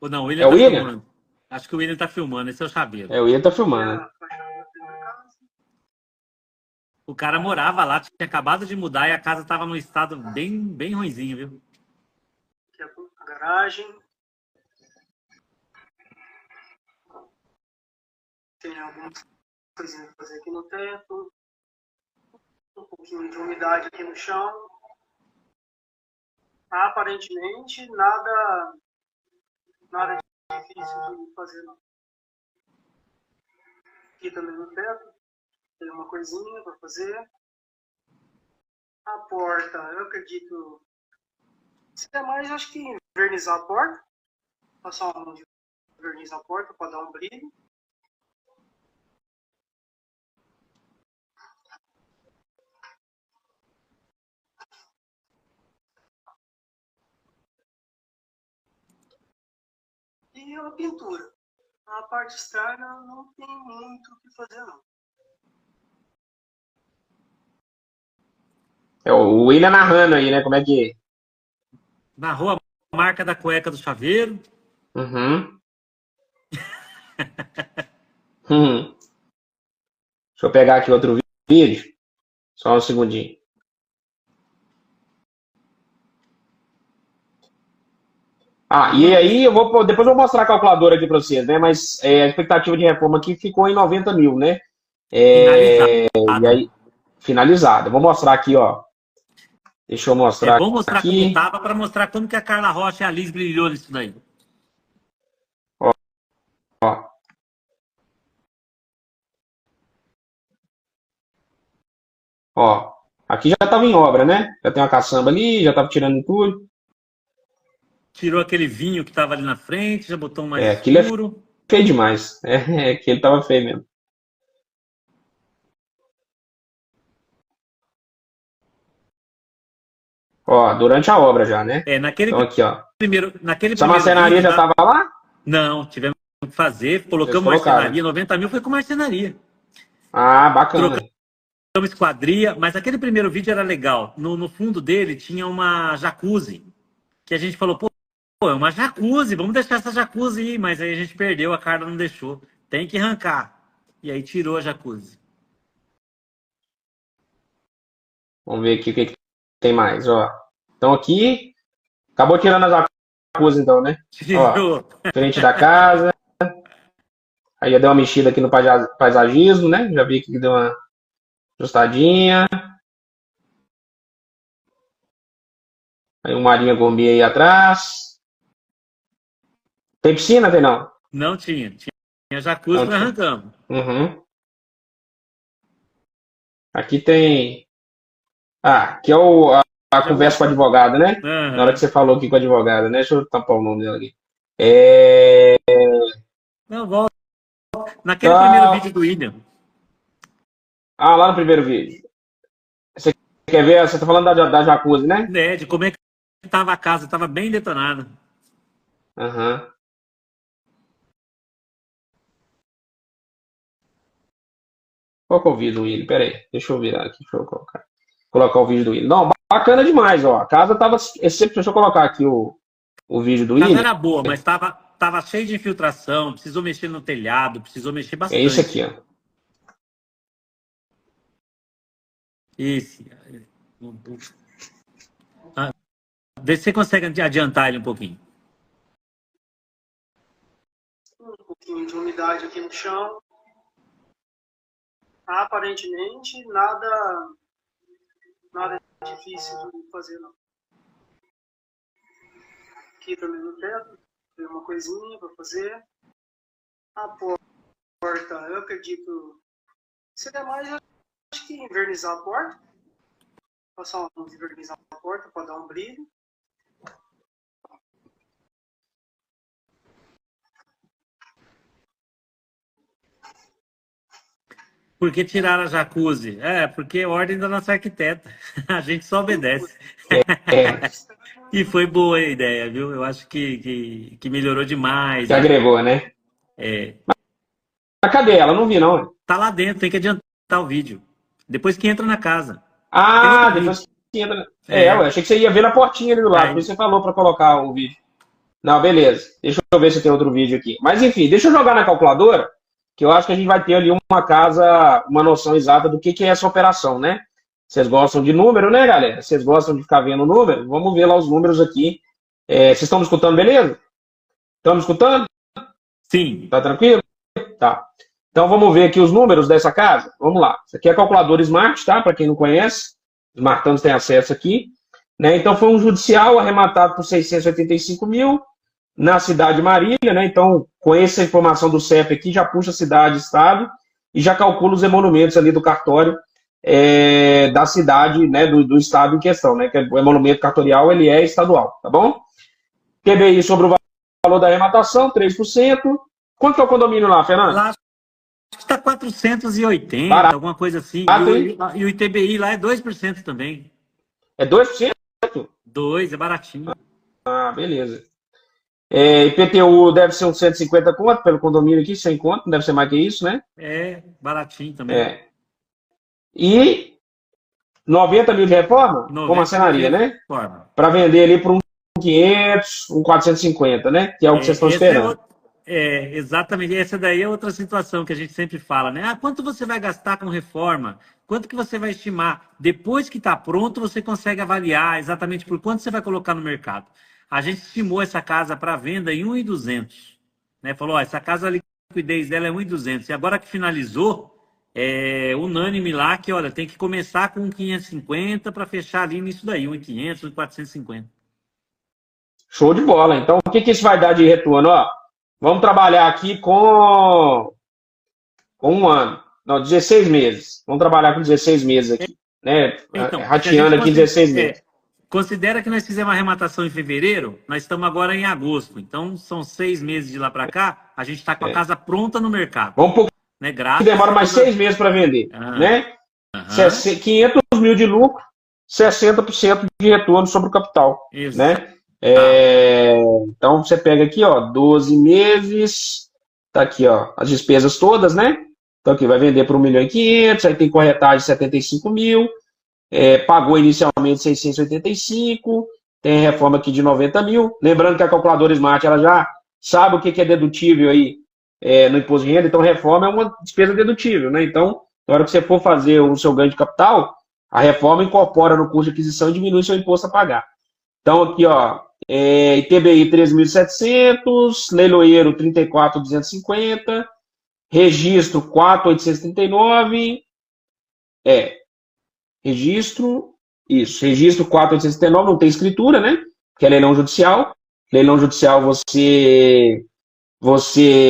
Ou não, o William É o William? filmando. Acho que o William tá filmando, esse é o Chaveiro. O William tá filmando, né? O cara morava lá, tinha acabado de mudar e a casa tava num estado bem, bem ruinzinho, viu? Aqui é a garagem. Tem algumas coisinhas para fazer aqui no teto. Um pouquinho de umidade aqui no chão. Aparentemente, nada difícil de fazer, não. Aqui também no teto. Tem uma coisinha para fazer. A porta, eu acredito. Se é mais, acho que vernizar a porta. Passar uma mão de verniz na porta para dar um brilho. E a pintura. A parte externa não tem muito o que fazer, não. O William narrando aí, né? Como é que... Narrou a marca da cueca do Chaveiro. Uhum. Deixa eu pegar aqui outro vídeo. Só um segundinho. Ah, e aí depois eu vou mostrar a calculadora aqui para vocês, né? Mas a expectativa de reforma aqui ficou em 90 mil, né? E Finalizado. aí, finalizada. Vou mostrar aqui, ó. Deixa eu É mostrar bom mostrar como aqui. tava para mostrar como que a Carla Rocha e a Liz brilhou nisso daí. Ó, ó. Aqui já estava em obra, né? Já tem uma caçamba ali, já estava tirando tudo. Tirou aquele vinho que estava ali na frente, já botou um mais Aquilo é escuro. feio demais. Que ele tava feio mesmo. Ó, durante a obra já, né? Naquele Então aqui, ó. naquele Essa primeiro marcenaria vídeo, já tava lá? não, tivemos que fazer, Vocês colocamos colocaram. marcenaria, 90 mil foi com marcenaria. Ah, bacana. Trocamos esquadria, mas aquele primeiro vídeo era legal. No fundo dele tinha uma jacuzzi, que a gente falou, pô, é uma jacuzzi, vamos deixar essa jacuzzi aí, mas aí a gente perdeu, a Carla não deixou. Tem que arrancar. E aí tirou a jacuzzi. Vamos ver aqui o que tem mais, ó. Então aqui, acabou tirando as jacuzzi então, né? Ó, Tirou. frente da casa. Aí já deu uma mexida aqui no paisagismo, né? Já vi que deu uma ajustadinha. Aí um marinha gourmet aí atrás. Tem piscina, tem não? Não tinha. Tinha jacuzzi, Não nós tinha. arrancamos. Uhum. Aqui tem. Ah, aqui é a conversa com o advogado, né? Na hora que Aham. você falou aqui com o advogado, né? Deixa eu tampar o nome dele aqui. Não, volta. Naquele primeiro Tá. vídeo do William. Ah, lá no primeiro vídeo. Você quer ver? Você tá falando da jacuzzi, né? De como é que tava a casa, tava bem detonada. Aham. Qual que é o vídeo do William? Pera aí, deixa eu virar aqui, deixa eu colocar o vídeo do William. Não, bacana demais, ó. A casa tava. Deixa eu colocar aqui o vídeo do A casa William. era boa, mas tava cheio de infiltração, precisou mexer no telhado, precisou mexer É esse aqui, bastante. ó. Esse. Ah, vê se você consegue adiantar ele um pouquinho. Um pouquinho de umidade aqui no chão. Aparentemente, nada difícil de fazer, não. Aqui também no teto, tem uma coisinha para fazer. A porta, eu acredito, seria mais, acho que invernizar a porta. Passar um vernizar a porta para dar um brilho. Por que tiraram a jacuzzi? Porque é ordem da nossa arquiteta. A gente só obedece. É, E foi boa a ideia, viu? Eu acho que melhorou demais. que agregou, né? É, Mas cadê ela? Não vi, não. tá lá dentro, tem que adiantar o vídeo. Depois que entra na casa. Tem Ah, outro depois vídeo. que entra. Eu É, achei que você ia ver na portinha ali do lado, por aí, isso você falou para colocar o vídeo. Não, beleza. Deixa eu ver se tem outro vídeo aqui. Mas enfim, deixa eu jogar na calculadora, que eu acho que a gente vai ter ali uma casa, uma noção exata do que é essa operação, né? Vocês gostam de número, né, galera? Vocês gostam de ficar vendo número? Vamos ver lá os números aqui. Vocês estão me escutando, beleza? Estão me escutando? sim. Tá tranquilo? Tá. Então vamos ver aqui os números dessa casa. Vamos lá. Isso aqui é a calculadora Smart, tá? Para quem não conhece, os martanos têm acesso aqui. Né? Então foi um judicial arrematado por 685 mil na cidade de Marília, né? Então, com essa informação do CEP aqui, já puxa a cidade, estado, e já calcula os emolumentos ali do cartório da cidade, né? Do estado em questão, né? Que o emolumento cartorial, ele é estadual, tá bom? QBI sobre o valor da arrematação, 3%. Quanto que é o condomínio lá, Fernando? Lá acho que está 480, Barato, alguma coisa assim. hein? E o ITBI lá é 2% também. É 2%? 2, é baratinho. Ah, beleza. IPTU deve ser uns 150 conto pelo condomínio aqui, 100 conto, não deve ser mais que isso, né? É baratinho também. E 90 mil de reforma, com 90 marcenaria, né? forma. Para vender ali por um 500, um 450, né? Que é o que vocês estão esperando. Exatamente. Essa daí é outra situação que a gente sempre fala, né? Quanto você vai gastar com reforma? Quanto que você vai estimar? Depois que está pronto, você consegue avaliar exatamente por quanto você vai colocar no mercado. A gente estimou essa casa para venda em 1.200, né? Falou, ó, essa casa, a liquidez dela é 1.200. E agora que finalizou, é unânime lá que, olha, tem que começar com 550 para fechar ali nisso daí, 1.500, 1.450. Show de bola. Então, o que isso vai dar de retorno? Ó, vamos trabalhar aqui com 1 ano. Não, 16 meses. Vamos trabalhar com 16 meses aqui. Né? Então, Rateando aqui 16 meses. Considera que nós fizemos uma arrematação em fevereiro, nós estamos agora em agosto. Então, são 6 meses de lá para cá, a gente está com a casa pronta no mercado. Vamos por né? que demora mais 6 meses para vender. Né? 500 mil de lucro, 60% de retorno sobre o capital. Isso. Né? Então, você pega aqui, ó, 12 meses, tá aqui, ó, as despesas todas, né? Então, aqui vai vender por 1.500.000, aí tem corretagem de 75 mil, pagou inicialmente 685, tem reforma aqui de 90 mil. Lembrando que a calculadora Smart, ela já sabe o que é dedutível aí no imposto de renda, então reforma é uma despesa dedutível, né? Então, na hora que você for fazer o seu ganho de capital, a reforma incorpora no custo de aquisição e diminui seu imposto a pagar. Então, aqui, ó, ITBI 13.700, leiloeiro 34.250, registro 4.839, registro 4.839, não tem escritura, né? Que é leilão judicial. Leilão judicial você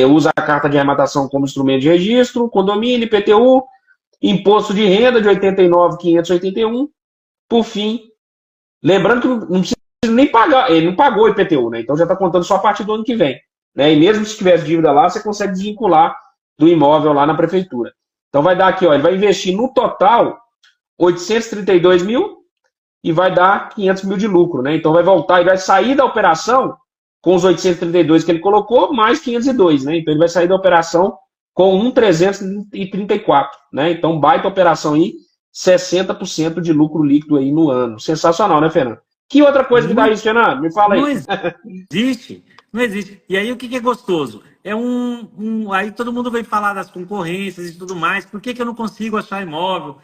usa a carta de arrematação como instrumento de registro, condomínio, IPTU, imposto de renda de 89.581, por fim. Lembrando que não precisa nem pagar, ele não pagou o IPTU, né? Então já está contando só a partir do ano que vem. Né? E mesmo se tiver dívida lá, você consegue desvincular do imóvel lá na prefeitura. Então vai dar aqui, ó, ele vai investir no total 832 mil e vai dar 500 mil de lucro, né? Então vai voltar e vai sair da operação com os 832 que ele colocou, mais 502, né? Então ele vai sair da operação com 1.334, né? Então baita operação aí, 60% de lucro líquido aí no ano. Sensacional, né, Fernando? Que outra coisa que dá isso, Fernando? Me fala aí. Não existe. Não existe. E aí o que é gostoso? Aí todo mundo vem falar das concorrências e tudo mais. Por que eu não consigo achar imóvel?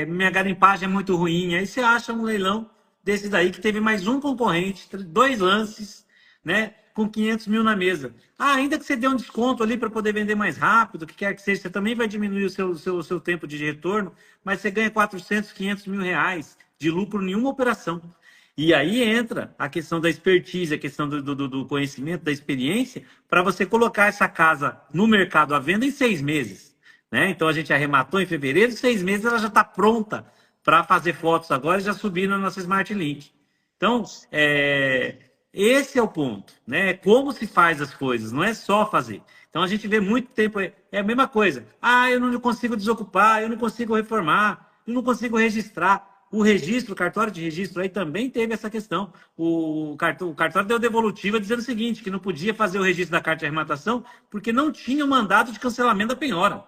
Minha garimpagem é muito ruim. Aí você acha um leilão desse daí que teve mais um concorrente, 2 lances, né? Com 500 mil na mesa. Ainda que você dê um desconto ali para poder vender mais rápido, o que quer que seja, você também vai diminuir o seu tempo de retorno, mas você ganha 400, 500 mil reais de lucro em uma operação. E aí entra a questão da expertise, a questão do conhecimento, da experiência, para você colocar essa casa no mercado à venda em 6 meses. Né? Então a gente arrematou em fevereiro, 6 meses ela já está pronta para fazer fotos agora e já subir na nossa Smart Link. Então, esse é o ponto. Né? Como se faz as coisas, não é só fazer. Então a gente vê muito tempo, é a mesma coisa. Eu não consigo desocupar, eu não consigo reformar, eu não consigo registrar. O registro, o cartório de registro aí também teve essa questão. O cartório deu devolutiva dizendo o seguinte, que não podia fazer o registro da carta de arrematação porque não tinha o mandado de cancelamento da penhora.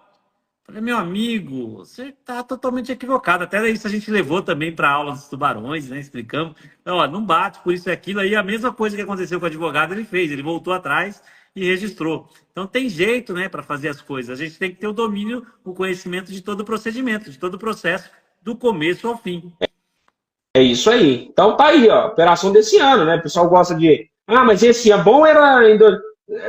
Falei, meu amigo, você está totalmente equivocado. Até isso a gente levou também para a aula dos tubarões, né? Explicamos. Não bate por isso e aquilo. Aí a mesma coisa que aconteceu com o advogado ele fez. Ele voltou atrás e registrou. Então tem jeito, né, para fazer as coisas. A gente tem que ter o domínio, o conhecimento de todo o procedimento, de todo o processo, do começo ao fim. É isso aí. Então tá aí, ó, operação desse ano, né? O pessoal gosta de... mas esse ano bom era...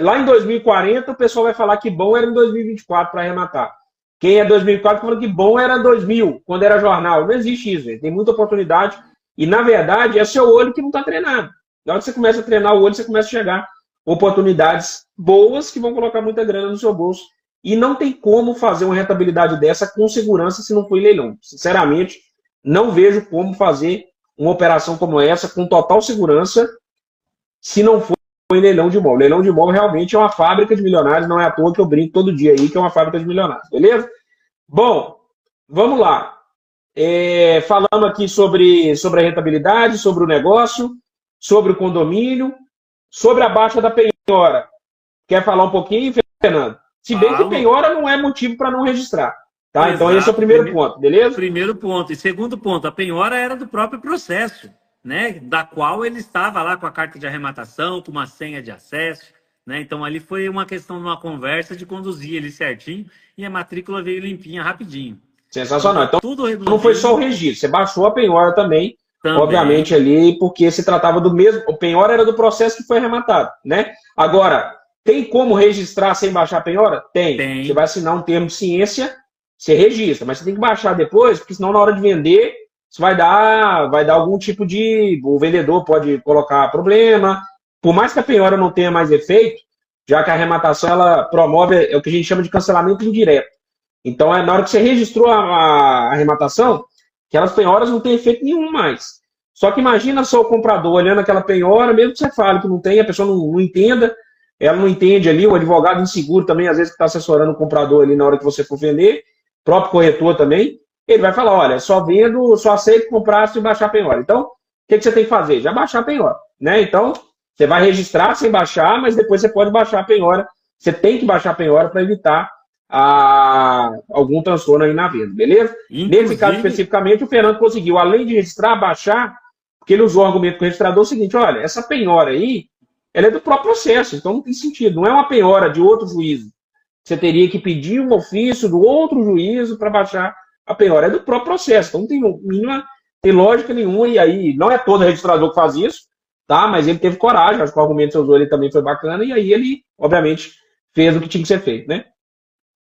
Lá em 2040, o pessoal vai falar que bom era em 2024 para arrematar. Quem é 2004 falando que bom era 2000, quando era jornal. Não existe isso, gente. Tem muita oportunidade. E, na verdade, é seu olho que não está treinado. Na hora que você começa a treinar o olho, você começa a chegar oportunidades boas que vão colocar muita grana no seu bolso. E não tem como fazer uma rentabilidade dessa com segurança se não for em leilão. Sinceramente, não vejo como fazer uma operação como essa com total segurança se não for em leilão de imóvel. Leilão de imóvel realmente é uma fábrica de milionários, não é à toa que eu brinco todo dia aí que é uma fábrica de milionários, beleza? Bom, vamos lá. Falando aqui sobre a rentabilidade, sobre o negócio, sobre o condomínio, sobre a baixa da penhora. Quer falar um pouquinho, Fernando? Se bem que penhora não é motivo para não registrar. Tá? Então esse é o primeiro ponto, beleza? Primeiro ponto. E segundo ponto, a penhora era do próprio processo, né? Da qual ele estava lá com a carta de arrematação, com uma senha de acesso. Né? Então ali foi uma questão de uma conversa de conduzir ele certinho e a matrícula veio limpinha rapidinho. Sensacional. Então tudo não foi só o registro, você baixou a penhora também obviamente, Também. ali, porque se tratava do mesmo. O penhora era do processo que foi arrematado, né? Agora, tem como registrar sem baixar a penhora? Tem. Você Tem. vai assinar um termo de ciência, você registra, mas você tem que baixar depois, porque senão na hora de vender, isso vai dar algum tipo de. O vendedor pode colocar problema. Por mais que a penhora não tenha mais efeito, já que a arrematação ela promove o que a gente chama de cancelamento indireto. Então, na hora que você registrou a arrematação, aquelas penhoras não têm efeito nenhum mais. Só que imagina só o comprador olhando aquela penhora, mesmo que você fale que não tem, a pessoa não entenda, ela não entende ali, o advogado inseguro também, às vezes, que está assessorando o comprador ali na hora que você for vender, próprio corretor também, ele vai falar, olha, só vendo, só aceito comprar se baixar a penhora. Então, o que você tem que fazer? Já baixar a penhora, né? Então, você vai registrar sem baixar, mas depois você pode baixar a penhora. Você tem que baixar a penhora para evitar algum transtorno aí na venda, beleza? Nesse caso Inclusive, especificamente, o Fernando conseguiu, além de registrar, baixar, porque ele usou o argumento com o registrador o seguinte, olha, essa penhora aí, ela é do próprio processo, então não tem sentido, não é uma penhora de outro juízo. Você teria que pedir um ofício do outro juízo para baixar a penhora, é do próprio processo, então não tem mínima, tem lógica nenhuma, e aí não é todo registrador que faz isso, tá? Mas ele teve coragem, acho que o argumento que você usou ele também foi bacana, e aí ele, obviamente, fez o que tinha que ser feito, né?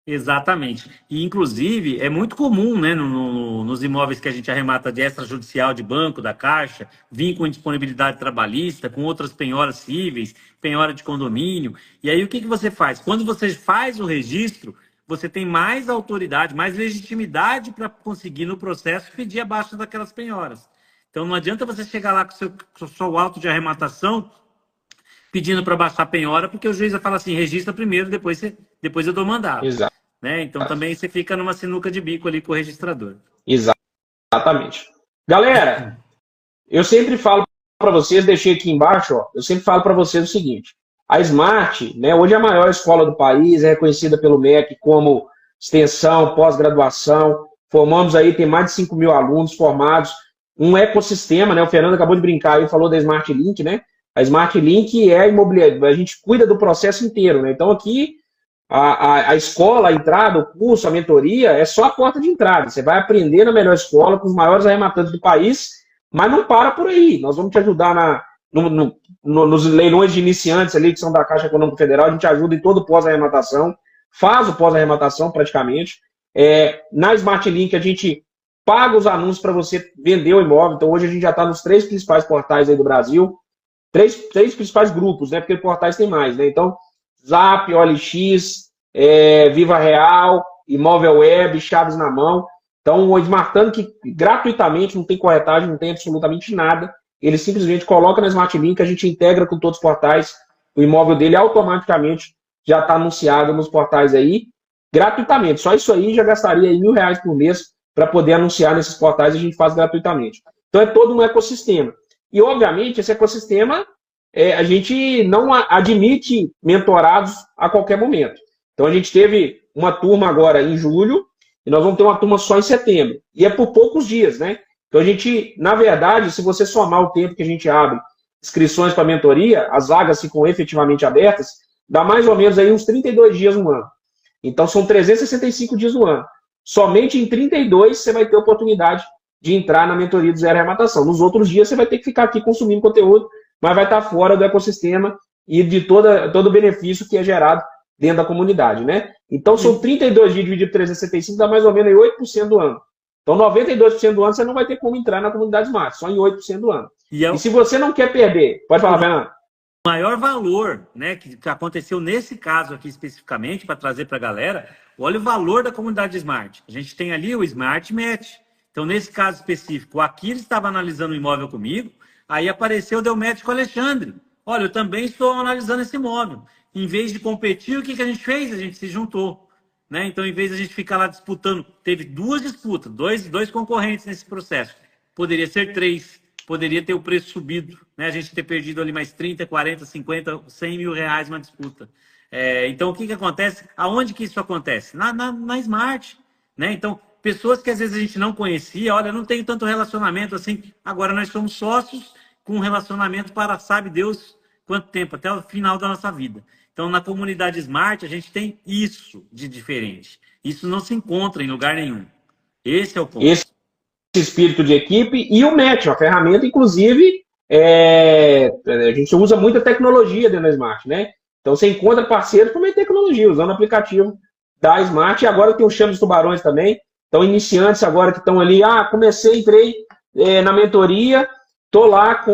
exatamente. E, inclusive, é muito comum, né, nos imóveis que a gente arremata de extrajudicial de banco, da Caixa, vir com indisponibilidade trabalhista, com outras penhoras cíveis, penhora de condomínio. E aí, o que você faz? Quando você faz o registro, você tem mais autoridade, mais legitimidade para conseguir, no processo, pedir a baixa daquelas penhoras. Então, não adianta você chegar lá com o seu auto de arrematação pedindo para baixar a penhora, porque o juiz vai falar assim, registra primeiro, depois eu dou mandado. Exato. Né? Então também você fica numa sinuca de bico ali com o registrador. Exatamente. Galera, eu sempre falo para vocês, deixei aqui embaixo, ó, eu sempre falo para vocês o seguinte, a Smart, né, hoje é a maior escola do país, é reconhecida pelo MEC como extensão, pós-graduação, formamos aí, tem mais de 5 mil alunos formados, um ecossistema, né, o Fernando acabou de brincar aí, falou da Smart Link, né, a Smart Link é imobiliária, a gente cuida do processo inteiro, né, então aqui a escola, a entrada, o curso, a mentoria é só a porta de entrada. Você vai aprender na melhor escola com os maiores arrematantes do país, mas não para por aí. Nós vamos te ajudar nos leilões de iniciantes ali, que são da Caixa Econômica Federal, a gente ajuda em todo o pós-arrematação, faz o pós-arrematação praticamente. Na Smart Link a gente paga os anúncios para você vender o imóvel. Então hoje a gente já está nos 3 principais portais aí do Brasil, três principais grupos, né? Porque portais tem mais, né? Então, Zap, OLX, Viva Real, Imóvel Web, Chaves na Mão. Então, o Smartando que gratuitamente, não tem corretagem, não tem absolutamente nada. Ele simplesmente coloca na Smart Link, a gente integra com todos os portais, o imóvel dele automaticamente já está anunciado nos portais aí, gratuitamente. Só isso aí já gastaria aí R$ 1.000 por mês para poder anunciar nesses portais, a gente faz gratuitamente. Então, é todo um ecossistema. E, obviamente, esse ecossistema a gente não admite mentorados a qualquer momento. Então, a gente teve uma turma agora em julho, e nós vamos ter uma turma só em setembro. E é por poucos dias, né? Então, a gente, na verdade, se você somar o tempo que a gente abre inscrições para mentoria, as vagas ficam efetivamente abertas, dá mais ou menos aí uns 32 dias no ano. Então, são 365 dias no ano. Somente em 32 você vai ter oportunidade de entrar na mentoria do Zero Arrematação. Nos outros dias, você vai ter que ficar aqui consumindo conteúdo, mas vai estar fora do ecossistema e de todo o benefício que é gerado dentro da comunidade, né? Então, são 32 dias dividido por 365, dá mais ou menos 8% do ano. Então, 92% do ano você não vai ter como entrar na comunidade Smart, só em 8% do ano. E se você não quer perder, pode falar, Fernando. O maior valor, né, que aconteceu nesse caso aqui especificamente, para trazer para a galera, olha o valor da comunidade Smart. A gente tem ali o Smart Match. Então, nesse caso específico, o Aquiles estava analisando o imóvel comigo, aí apareceu o Delmétrico Alexandre. Olha, eu também estou analisando esse imóvel. Em vez de competir, o que a gente fez? A gente se juntou. Né? Então, em vez de a gente ficar lá disputando, teve 2 disputas, dois concorrentes nesse processo. Poderia ser 3, poderia ter o preço subido, né? A gente ter perdido ali mais 30, 40, 50, 100 mil reais uma disputa. Então, o que acontece? Aonde que isso acontece? Na Smart. Né? Então, pessoas que às vezes a gente não conhecia, olha, não tenho tanto relacionamento assim, agora nós somos sócios com um relacionamento para sabe Deus quanto tempo, até o final da nossa vida. Então, na comunidade Smart, a gente tem isso de diferente. Isso não se encontra em lugar nenhum. Esse é o ponto. espírito de equipe, e o Match, uma ferramenta, inclusive, a gente usa muita tecnologia dentro da Smart, né? Então você encontra parceiros com meio tecnologia, usando o aplicativo da Smart, e agora tem o Chama dos Tubarões também. Então, iniciantes agora que estão ali, entrei na mentoria, tô lá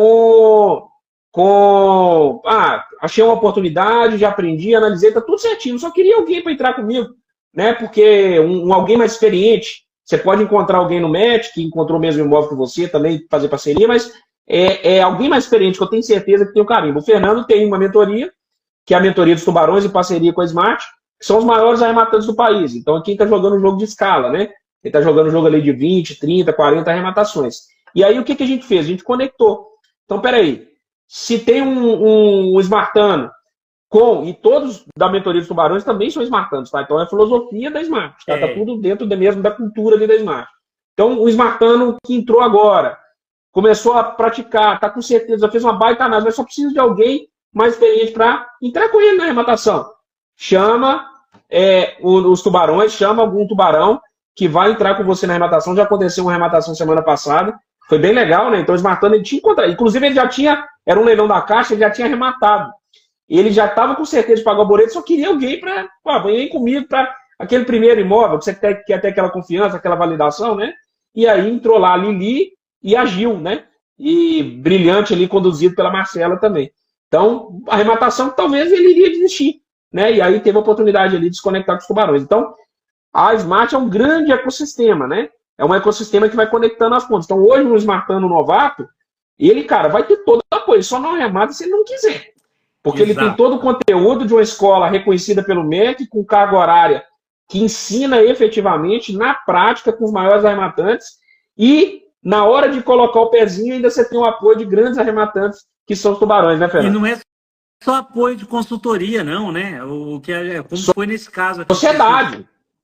achei uma oportunidade, já aprendi, analisei, tá tudo certinho, só queria alguém para entrar comigo, né? Porque alguém mais experiente, você pode encontrar alguém no Match, que encontrou o mesmo imóvel que você, também fazer parceria, mas alguém mais experiente, que eu tenho certeza que tem o carimbo. O Fernando tem uma mentoria, que é a mentoria dos Tubarões, em parceria com a Smart, que são os maiores arrematantes do país. Então, aqui está jogando um jogo de escala, né? Ele está jogando um jogo ali de 20, 30, 40 arrematações. E aí, o que a gente fez? A gente conectou. Então, peraí, se tem um Smartano e todos da mentoria dos Tubarões também são Smartanos, tá? Então, é a filosofia da Smart, tá? Tá tudo dentro mesmo da cultura ali da Smart. Então, o Smartano que entrou agora, começou a praticar, tá com certeza, já fez uma baita análise, mas só precisa de alguém mais experiente para entrar com ele na arrematação. Chama os Tubarões, chama algum tubarão que vai entrar com você na arrematação. Já aconteceu uma arrematação semana passada, foi bem legal, né? Então o Smartano, ele tinha encontrado, inclusive ele já tinha, era um leilão da Caixa, ele já tinha arrematado. Ele já estava com certeza de pagar o boleto, só queria alguém para, vem comigo para aquele primeiro imóvel, que você quer ter aquela confiança, aquela validação, né? E aí entrou lá a Lili e agiu, né? E brilhante ali, conduzido pela Marcela também. Então, a arrematação, talvez ele iria desistir, né? E aí teve a oportunidade ali de se conectar com os Tubarões. Então, a Smart é um grande ecossistema, né? É um ecossistema que vai conectando as pontas. Então, hoje, um Smartano novato, ele, cara, vai ter todo o apoio. Só não arremata se ele não quiser. Porque Exato. Ele tem todo o conteúdo de uma escola reconhecida pelo MEC, com carga horária, que ensina efetivamente, na prática, com os maiores arrematantes. E, na hora de colocar o pezinho, ainda você tem o apoio de grandes arrematantes, que são os Tubarões, né, Fernando? E não é só apoio de consultoria, não, né? O que como foi nesse caso aqui.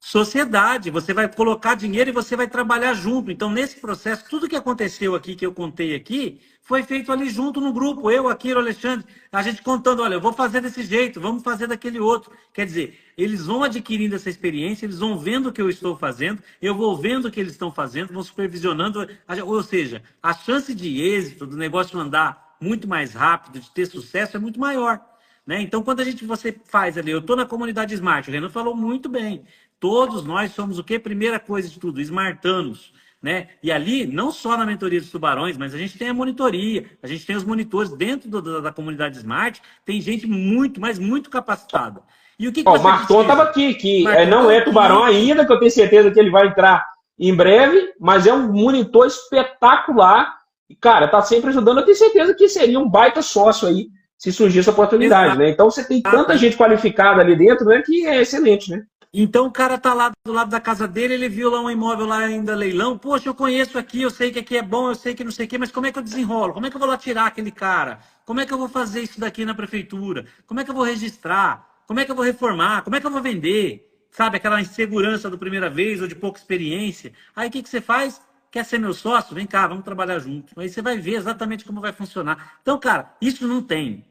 Sociedade. Você vai colocar dinheiro e você vai trabalhar junto. Então, nesse processo, tudo que aconteceu aqui, que eu contei aqui, foi feito ali junto no grupo. Eu, Akira, o Alexandre, a gente contando, olha, eu vou fazer desse jeito, vamos fazer daquele outro. Quer dizer, eles vão adquirindo essa experiência, eles vão vendo o que eu estou fazendo, eu vou vendo o que eles estão fazendo, vão supervisionando. Ou seja, a chance de êxito do negócio andar muito mais rápido, de ter sucesso, é muito maior. Né? Então, quando você faz ali, eu estou na comunidade Smart, o Renan falou muito bem, todos nós somos o quê? Primeira coisa de tudo, Smartanos. Né? E ali, não só na mentoria dos Tubarões, mas a gente tem a monitoria, a gente tem os monitores dentro da comunidade Smart, tem gente muito, mas muito capacitada. E o que o Marton estava aqui, que não é tubarão ainda, que eu tenho certeza que ele vai entrar em breve, mas é um monitor espetacular. E, cara, tá sempre ajudando. Eu tenho certeza que seria um baita sócio aí, se surgisse a oportunidade, Exato. Né? Então você tem tanta gente qualificada ali dentro, né, que é excelente, né? Então o cara tá lá do lado da casa dele, ele viu lá um imóvel lá ainda leilão, poxa, eu conheço aqui, eu sei que aqui é bom, eu sei que não sei o quê, mas como é que eu desenrolo? Como é que eu vou lá tirar aquele cara? Como é que eu vou fazer isso daqui na prefeitura? Como é que eu vou registrar? Como é que eu vou reformar? Como é que eu vou vender? Sabe, aquela insegurança do primeira vez ou de pouca experiência. Aí o que você faz? Quer ser meu sócio? Vem cá, vamos trabalhar junto. Aí você vai ver exatamente como vai funcionar. Então, cara, isso não tem.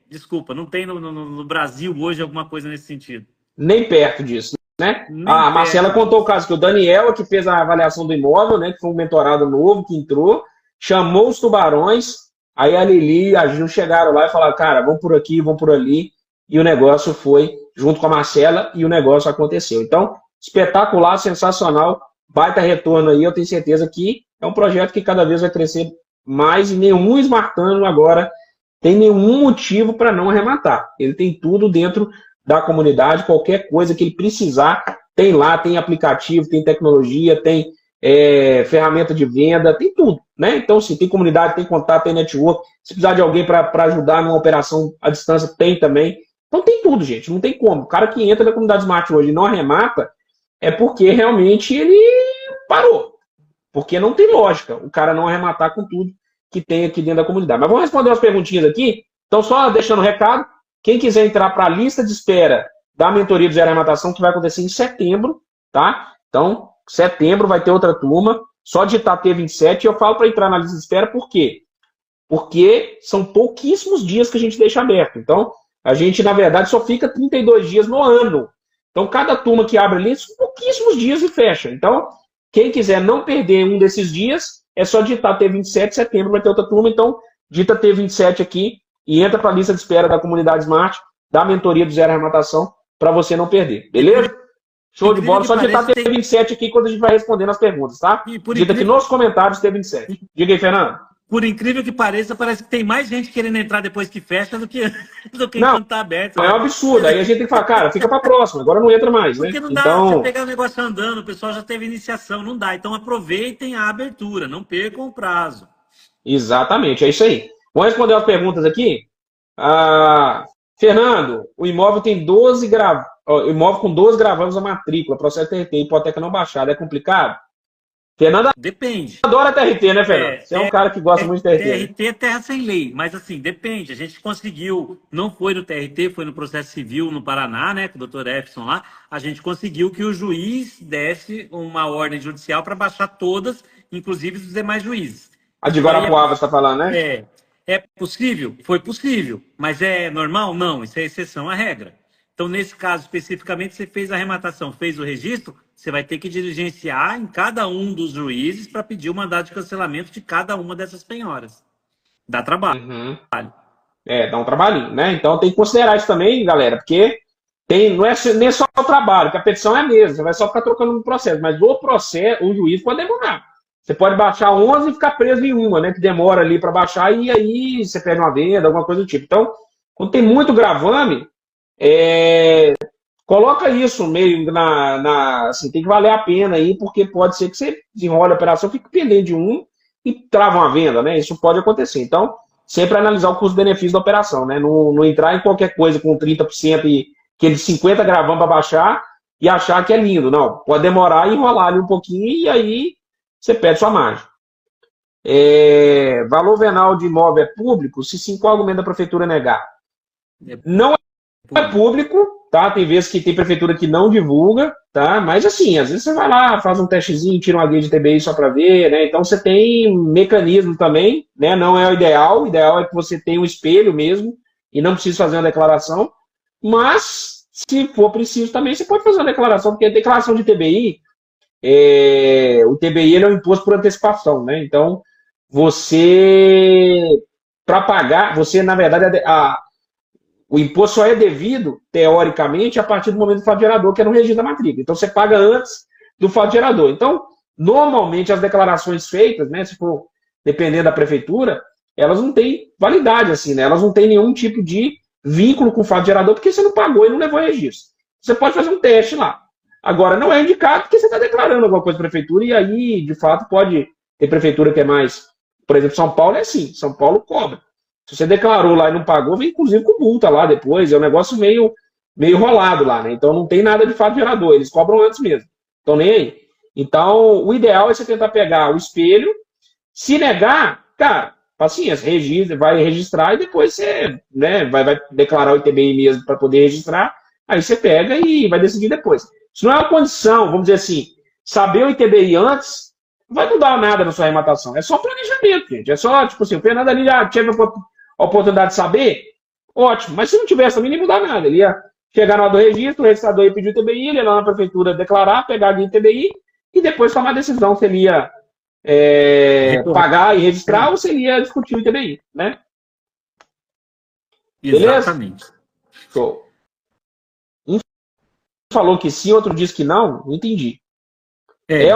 Desculpa, não tem no Brasil hoje alguma coisa nesse sentido. Nem perto disso, né? A Marcela contou o caso que o Daniel, que fez a avaliação do imóvel, né, que foi um mentorado novo que entrou, chamou os Tubarões, aí a Lili e a Gil chegaram lá e falaram, cara, vamos por aqui, vamos por ali, e o negócio foi junto com a Marcela e o negócio aconteceu. Então, espetacular, sensacional, baita retorno aí, eu tenho certeza que é um projeto que cada vez vai crescer mais e nenhum Smartano agora tem nenhum motivo para não arrematar. Ele tem tudo dentro da comunidade, qualquer coisa que ele precisar, tem lá, tem aplicativo, tem tecnologia, tem ferramenta de venda, tem tudo, né? Então, assim, tem comunidade, tem contato, tem network, se precisar de alguém para ajudar numa operação à distância, tem também. Então tem tudo, gente, não tem como. O cara que entra na comunidade Smart hoje e não arremata, é porque realmente ele parou. Porque não tem lógica o cara não arrematar com tudo que tem aqui dentro da comunidade. Mas vamos responder umas perguntinhas aqui. Então, só deixando o recado, quem quiser entrar para a lista de espera da mentoria do Zero Arrematação, que vai acontecer em setembro, tá? Então, setembro vai ter outra turma, só digitar T27, e eu falo para entrar na lista de espera, por quê? Porque são pouquíssimos dias que a gente deixa aberto. Então, a gente, na verdade, só fica 32 dias no ano. Então, cada turma que abre ali, são pouquíssimos dias e fecha. Então, Quem quiser não perder um desses dias, é só digitar T27 de setembro, vai ter outra turma. Então, digita T27 aqui e entra para a lista de espera da comunidade Smart, da mentoria do Zero Arrematação, para você não perder. Beleza? Show de bola. Só digitar T27 aqui quando a gente vai respondendo as perguntas, tá? Digita aqui nos comentários T27. Diga aí, Fernando. Por incrível que pareça, parece que tem mais gente querendo entrar depois que fecha do que enquanto tá aberto. Não, é um absurdo. Aí a gente tem que falar, cara, fica pra próxima, agora não entra mais, né? Porque não dá, então... você pegar o negócio andando, o pessoal já teve iniciação, não dá. Então aproveitem a abertura, não percam o prazo. Exatamente, é isso aí. Vamos responder as perguntas aqui? Fernando, o imóvel tem 12 imóvel com 12 gravames a matrícula, processo TRT, hipoteca não baixada, é complicado? Fernando depende. Adora TRT, né, Fernando? Você é um cara que gosta muito de TRT. TRT é terra sem lei, mas assim, depende. A gente conseguiu, não foi no TRT, foi no processo civil no Paraná, né, com o doutor Efson lá, a gente conseguiu que o juiz desse uma ordem judicial para baixar todas, inclusive os demais juízes. A de Guarapuava, você está falando, né? É possível? Foi possível. Mas é normal? Não, isso é exceção à regra. Então, nesse caso especificamente, você fez a arrematação, fez o registro, você vai ter que diligenciar em cada um dos juízes para pedir o mandado de cancelamento de cada uma dessas penhoras. Dá trabalho. Dá um trabalhinho, né? Então tem que considerar isso também, galera, porque não é nem só o trabalho, que a petição é a mesma, você vai só ficar trocando no processo, mas o juiz pode demorar. Você pode baixar 11 e ficar preso em uma, né? Que demora ali para baixar e aí você perde uma venda, alguma coisa do tipo. Então, quando tem muito gravame, coloca isso meio assim, tem que valer a pena aí, porque pode ser que você desenrole a operação, fique pendente de um e trava uma venda, né? Isso pode acontecer. Então, sempre analisar o custo-benefício da operação, né? Não entrar em qualquer coisa com 30% e aquele 50 gravando para baixar e achar que é lindo. Não, pode demorar e enrolar ali um pouquinho e aí você perde sua margem. Valor venal de imóvel é público? Se sim, qual argumento da prefeitura negar? Não é público, tá? Tem vezes que tem prefeitura que não divulga, tá? Mas assim, às vezes você vai lá, faz um testezinho, tira uma guia de TBI só para ver, né? Então você tem mecanismo também, né? Não é o ideal é que você tenha um espelho mesmo e não precisa fazer uma declaração, mas se for preciso também, você pode fazer uma declaração, porque a declaração de TBI, o TBI ele é um imposto por antecipação, né? Então, para pagar, na verdade, o imposto só é devido, teoricamente, a partir do momento do fato gerador, que é no registro da matrícula. Então, você paga antes do fato gerador. Então, normalmente, as declarações feitas, né, se for dependendo da prefeitura, elas não têm validade, assim, né? Elas não têm nenhum tipo de vínculo com o fato gerador, porque você não pagou e não levou registro. Você pode fazer um teste lá. Agora, não é indicado porque você está declarando alguma coisa para a prefeitura e aí, de fato, pode ter prefeitura que é mais... Por exemplo, São Paulo é assim, São Paulo cobra. Se você declarou lá e não pagou, vem inclusive com multa lá depois. É um negócio meio rolado lá, né? Então não tem nada de fato gerador. Eles cobram antes mesmo. Então nem aí. Então o ideal é você tentar pegar o espelho. Se negar, cara, paciência, vai registrar e depois você, né, vai declarar o ITBI mesmo para poder registrar. Aí você pega e vai decidir depois. Se não é uma condição, vamos dizer assim, saber o ITBI antes, não vai mudar nada na sua arrematação. É só planejamento, gente. É só, tipo assim, o Fernando ali já teve a oportunidade de saber, ótimo. Mas se não tivesse também, nem mudar nada. Ele ia chegar na hora do registro, o registrador ia pedir o ITBI, ele ia lá na prefeitura declarar, pegar ali o ITBI e depois tomar a decisão se ele ia pagar e registrar ou se ele ia discutir o ITBI, né? Exatamente. Beleza? Show. Um falou que sim, outro disse que não entendi. É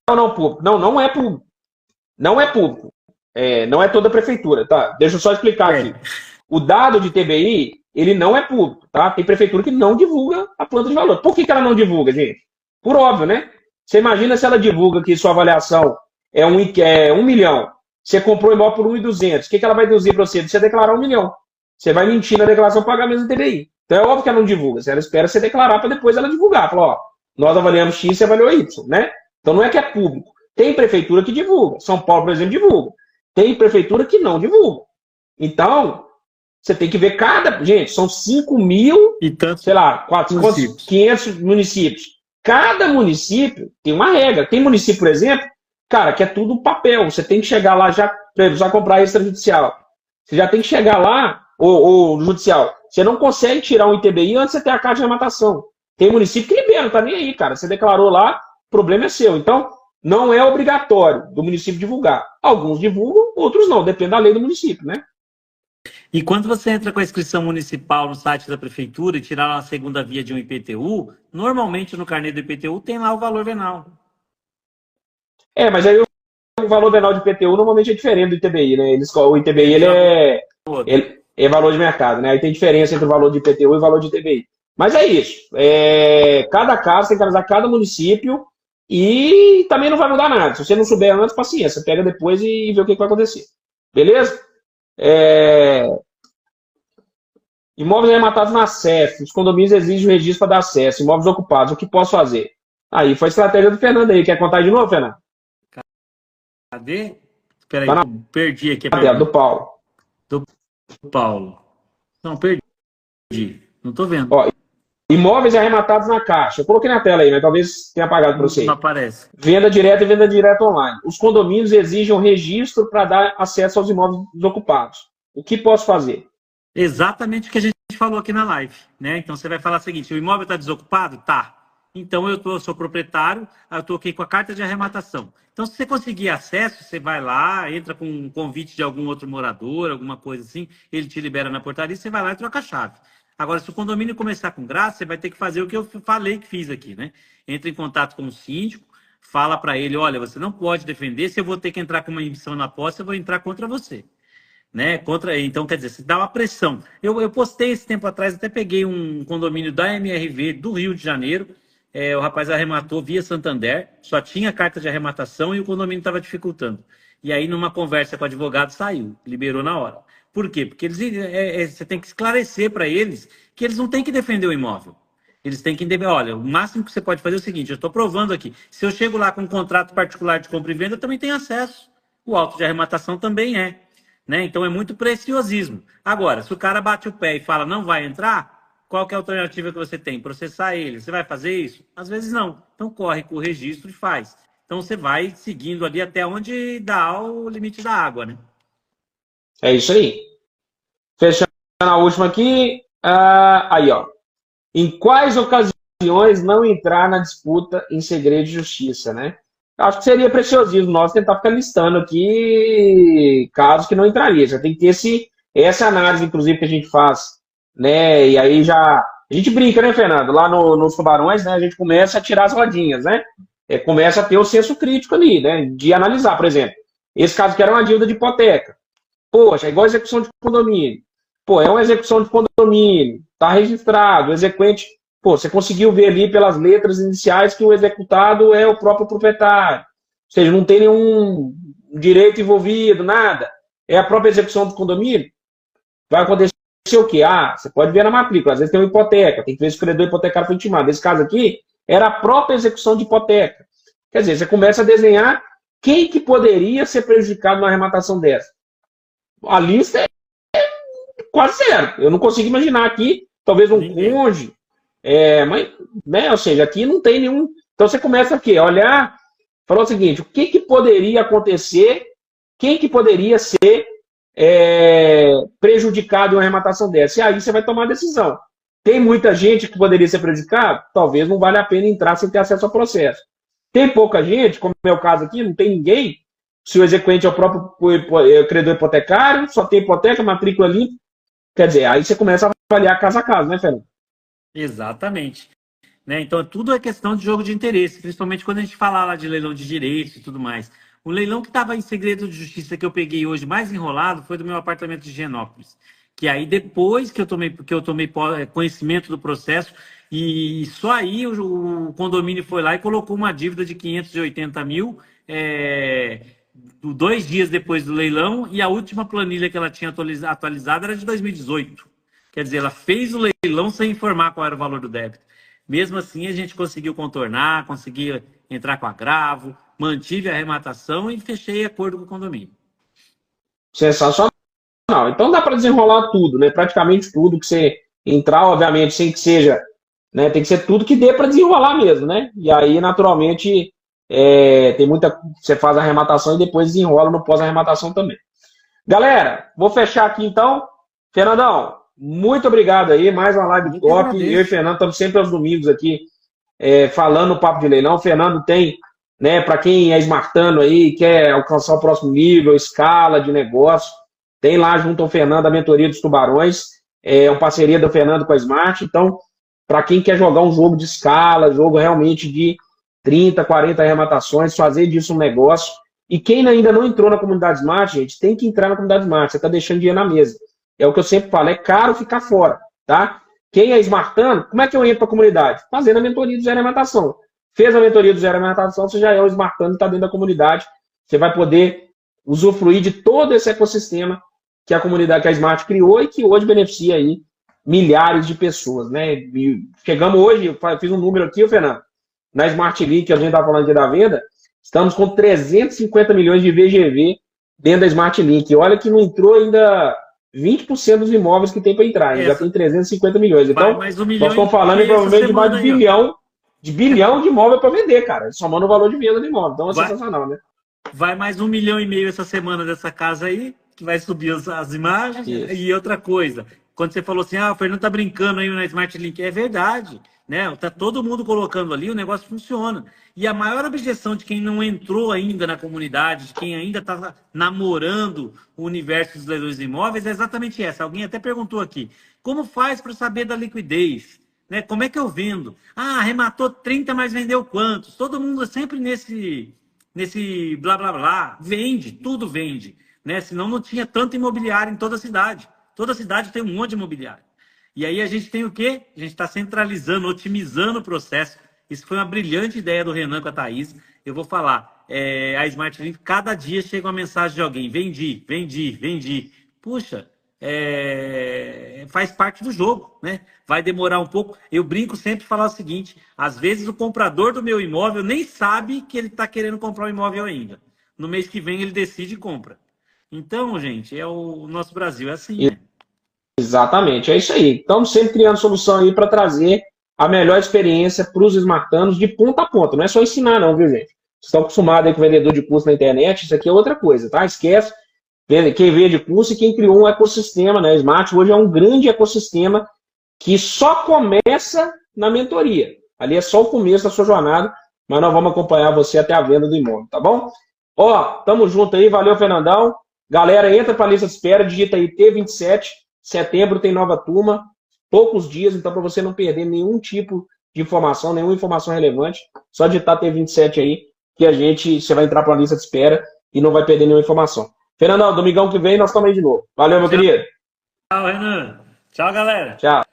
ou não público? Não é público. Não é público. Não é toda a prefeitura, tá? Deixa eu só explicar aqui. O dado de TBI, ele não é público, tá? Tem prefeitura que não divulga a planta de valor. Por que ela não divulga, gente? Por óbvio, né? Você imagina se ela divulga que sua avaliação é 1 milhão. Você comprou o imóvel por 1.200. O que ela vai deduzir para você? Você declarar 1 milhão. Você vai mentir na declaração para pagar mesmo TBI. Então é óbvio que ela não divulga. Ela espera você declarar para depois ela divulgar. Fala, ó, nós avaliamos X, você avaliou Y, né? Então não é que é público. Tem prefeitura que divulga. São Paulo, por exemplo, divulga. Tem prefeitura que não divulga. Então, você tem que ver Gente, são 5.000, sei lá, 400, 500 municípios. Cada município tem uma regra. Tem município, por exemplo, cara, que é tudo papel. Você tem que chegar lá já, para já comprar extrajudicial. Você já tem que chegar lá, ou judicial. Você não consegue tirar um ITBI antes de você ter a carta de arrematação. Tem município que libera, não tá nem aí, cara. Você declarou lá, o problema é seu. Então, não é obrigatório do município divulgar. Alguns divulgam, outros não, depende da lei do município, né? E quando você entra com a inscrição municipal no site da prefeitura e tirar lá a segunda via de um IPTU, normalmente no carnê do IPTU tem lá o valor venal. Mas aí o valor venal de IPTU normalmente é diferente do ITBI, né? O ITBI ele é valor de mercado, né? Aí tem diferença entre o valor de IPTU e o valor de ITBI. Mas é isso. Cada caso tem que analisar cada município e também não vai mudar nada. Se você não souber antes, paciência. Pega depois e vê o que vai acontecer. Beleza? Imóveis arrematados na SEF. Os condomínios exigem o registro para dar acesso. Imóveis ocupados. O que posso fazer? Aí foi a estratégia do Fernando aí. Quer contar de novo, Fernando? Cadê? Espera aí, perdi aqui. Do Paulo. Do Paulo. Não, perdi. Não estou vendo. Ó, imóveis arrematados na Caixa. Eu coloquei na tela aí, mas talvez tenha apagado para você. Não aparece. Venda direta e venda direta online. Os condomínios exigem um registro para dar acesso aos imóveis desocupados. O que posso fazer? Exatamente o que a gente falou aqui na live, né? Então você vai falar o seguinte: o imóvel está desocupado? Tá. Então eu sou proprietário, eu estou aqui com a carta de arrematação. Então, se você conseguir acesso, você vai lá, entra com um convite de algum outro morador, alguma coisa assim, ele te libera na portaria, você vai lá e troca a chave. Agora, se o condomínio começar com graça, você vai ter que fazer o que eu falei que fiz aqui, né? Entra em contato com o síndico, fala para ele: olha, você não pode defender, se eu vou ter que entrar com uma emissão na posse, eu vou entrar contra você. Né? Então, quer dizer, você dá uma pressão. Eu postei esse tempo atrás, até peguei um condomínio da MRV do Rio de Janeiro, o rapaz arrematou via Santander, só tinha carta de arrematação e o condomínio estava dificultando. E aí, numa conversa com o advogado, saiu, liberou na hora. Por quê? Porque você tem que esclarecer para eles que eles não têm que defender o imóvel. Eles têm que entender: olha, o máximo que você pode fazer é o seguinte: eu estou provando aqui, se eu chego lá com um contrato particular de compra e venda, eu também tenho acesso. O auto de arrematação também é. Né? Então é muito preciosismo. Agora, se o cara bate o pé e fala não vai entrar, qual que é a alternativa que você tem? Processar ele. Você vai fazer isso? Às vezes não. Então corre com o registro e faz. Então você vai seguindo ali até onde dá o limite da água, né? É isso aí. Fechando a última aqui. Aí, ó. Em quais ocasiões não entrar na disputa em segredo de justiça, né? Acho que seria preciosismo nós tentar ficar listando aqui casos que não entraria. Já tem que ter essa análise, inclusive, que a gente faz, né? E aí já... A gente brinca, né, Fernando? Lá nos Tubarões, né? A gente começa a tirar as rodinhas, né? Começa a ter o senso crítico ali, né? De analisar, por exemplo. Esse caso que era uma dívida de hipoteca. Poxa, é igual execução de condomínio. Pô, é uma execução de condomínio. Tá registrado, o exequente... Pô, você conseguiu ver ali pelas letras iniciais que o executado é o próprio proprietário. Ou seja, não tem nenhum direito envolvido, nada. É a própria execução do condomínio. Vai acontecer o quê? Você pode ver na matrícula. Às vezes tem uma hipoteca. Tem que ver se o credor hipotecário foi intimado. Nesse caso aqui, era a própria execução de hipoteca. Quer dizer, você começa a desenhar quem que poderia ser prejudicado numa arrematação dessa. A lista é quase zero. Eu não consigo imaginar aqui, talvez um cônjuge. Mas, né, ou seja, aqui não tem nenhum... Então você começa aqui a olhar, falar o seguinte: o que poderia acontecer, quem que poderia ser prejudicado em uma arrematação dessa? E aí você vai tomar a decisão. Tem muita gente que poderia ser prejudicado? Talvez não vale a pena entrar sem ter acesso ao processo. Tem pouca gente, como é o caso aqui, não tem ninguém. Se o exequente é o próprio credor hipotecário, só tem hipoteca, matrícula limpa. Quer dizer, aí você começa a avaliar caso a caso, né, Fernando? Exatamente. Né? Então, tudo é questão de jogo de interesse, principalmente quando a gente fala lá de leilão de direitos e tudo mais. O leilão que estava em segredo de justiça que eu peguei hoje mais enrolado foi do meu apartamento de Higienópolis. Que aí, depois que eu tomei conhecimento do processo, e só aí o condomínio foi lá e colocou uma dívida de 580 mil 2 dias depois do leilão, e a última planilha que ela tinha atualizada era de 2018. Quer dizer, ela fez o leilão sem informar qual era o valor do débito. Mesmo assim, a gente conseguiu contornar, conseguiu entrar com agravo, mantive a arrematação e fechei acordo com o condomínio. Sensacional. Então dá para desenrolar tudo, né? Praticamente tudo que você entrar, obviamente, sem que seja... Né? Tem que ser tudo que dê para desenrolar mesmo, né? E aí, naturalmente, tem muita... Você faz a arrematação e depois desenrola no pós-arrematação também. Galera, vou fechar aqui então. Fernandão, muito obrigado aí, mais uma live top. Eu e o Fernando estamos sempre aos domingos aqui falando o papo de leilão. O Fernando tem né? Para quem é smartano aí, quer alcançar o próximo nível, escala de negócio, tem lá junto ao Fernando a mentoria dos tubarões, é uma parceria do Fernando com a Smart. Então, para quem quer jogar um jogo de escala, jogo realmente de 30, 40 arrematações, fazer disso um negócio. E quem ainda não entrou na comunidade Smart, gente, tem que entrar na comunidade Smart. Você está deixando dinheiro na mesa. É o que eu sempre falo, é caro ficar fora, tá? Quem é smartano, como é que eu entro para a comunidade? Fazendo a mentoria do zero arrematação. Fez a mentoria do zero arrematação, você já é o smartano e está dentro da comunidade. Você vai poder usufruir de todo esse ecossistema que a comunidade, que a Smart criou e que hoje beneficia aí milhares de pessoas, né? E chegamos hoje, eu fiz um número aqui, Fernando, na Smart League, que a gente estava falando aqui da venda, estamos com 350 milhões de VGV dentro da Smart Link. E olha que não entrou ainda 20% dos imóveis que tem para entrar, já tem 350 milhões. Então, nós estamos falando provavelmente de mais de bilhão de imóvel para vender, cara, somando o valor de venda do imóvel. Então é sensacional, né? Vai mais 1,5 milhão essa semana dessa casa aí, que vai subir as imagens. Isso. E outra coisa, quando você falou assim, o Fernando tá brincando aí na Smart Link, é verdade, né? Tá todo mundo colocando ali, o negócio funciona. E a maior objeção de quem não entrou ainda na comunidade, de quem ainda está namorando o universo dos leilões de imóveis, é exatamente essa. Alguém até perguntou aqui, como faz para saber da liquidez? Né? Como é que eu vendo? Arrematou 30, mas vendeu quantos? Todo mundo é sempre nesse blá blá blá, vende, tudo vende, né? Senão não tinha tanto imobiliário em toda a cidade. Toda cidade tem um monte de imobiliário. E aí a gente tem o quê? A gente está centralizando, otimizando o processo. Isso foi uma brilhante ideia do Renan com a Thaís. Eu vou falar, a Smart Link, cada dia chega uma mensagem de alguém, vendi. Puxa, faz parte do jogo, né? Vai demorar um pouco. Eu brinco sempre falar o seguinte, às vezes o comprador do meu imóvel nem sabe que ele está querendo comprar um imóvel ainda. No mês que vem ele decide e compra. Então, gente, o nosso Brasil é assim, né? Exatamente, é isso aí. Estamos sempre criando solução aí para trazer a melhor experiência para os smartanos de ponta a ponta. Não é só ensinar não, viu, gente? Vocês estão acostumados aí com vendedor de curso na internet, isso aqui é outra coisa, tá? Esquece quem vende curso e quem criou um ecossistema, né? Smart hoje é um grande ecossistema que só começa na mentoria. Ali é só o começo da sua jornada, mas nós vamos acompanhar você até a venda do imóvel, tá bom? Tamo junto aí, valeu, Fernandão. Galera, entra para a lista de espera, digita aí T27, setembro tem nova turma, poucos dias, então para você não perder nenhum tipo de informação, nenhuma informação relevante, só digitar T27 aí, que você vai entrar para a lista de espera e não vai perder nenhuma informação. Fernandão, domingão que vem nós estamos aí de novo. Valeu, meu querido. Tchau, Renan. Tchau, galera. Tchau.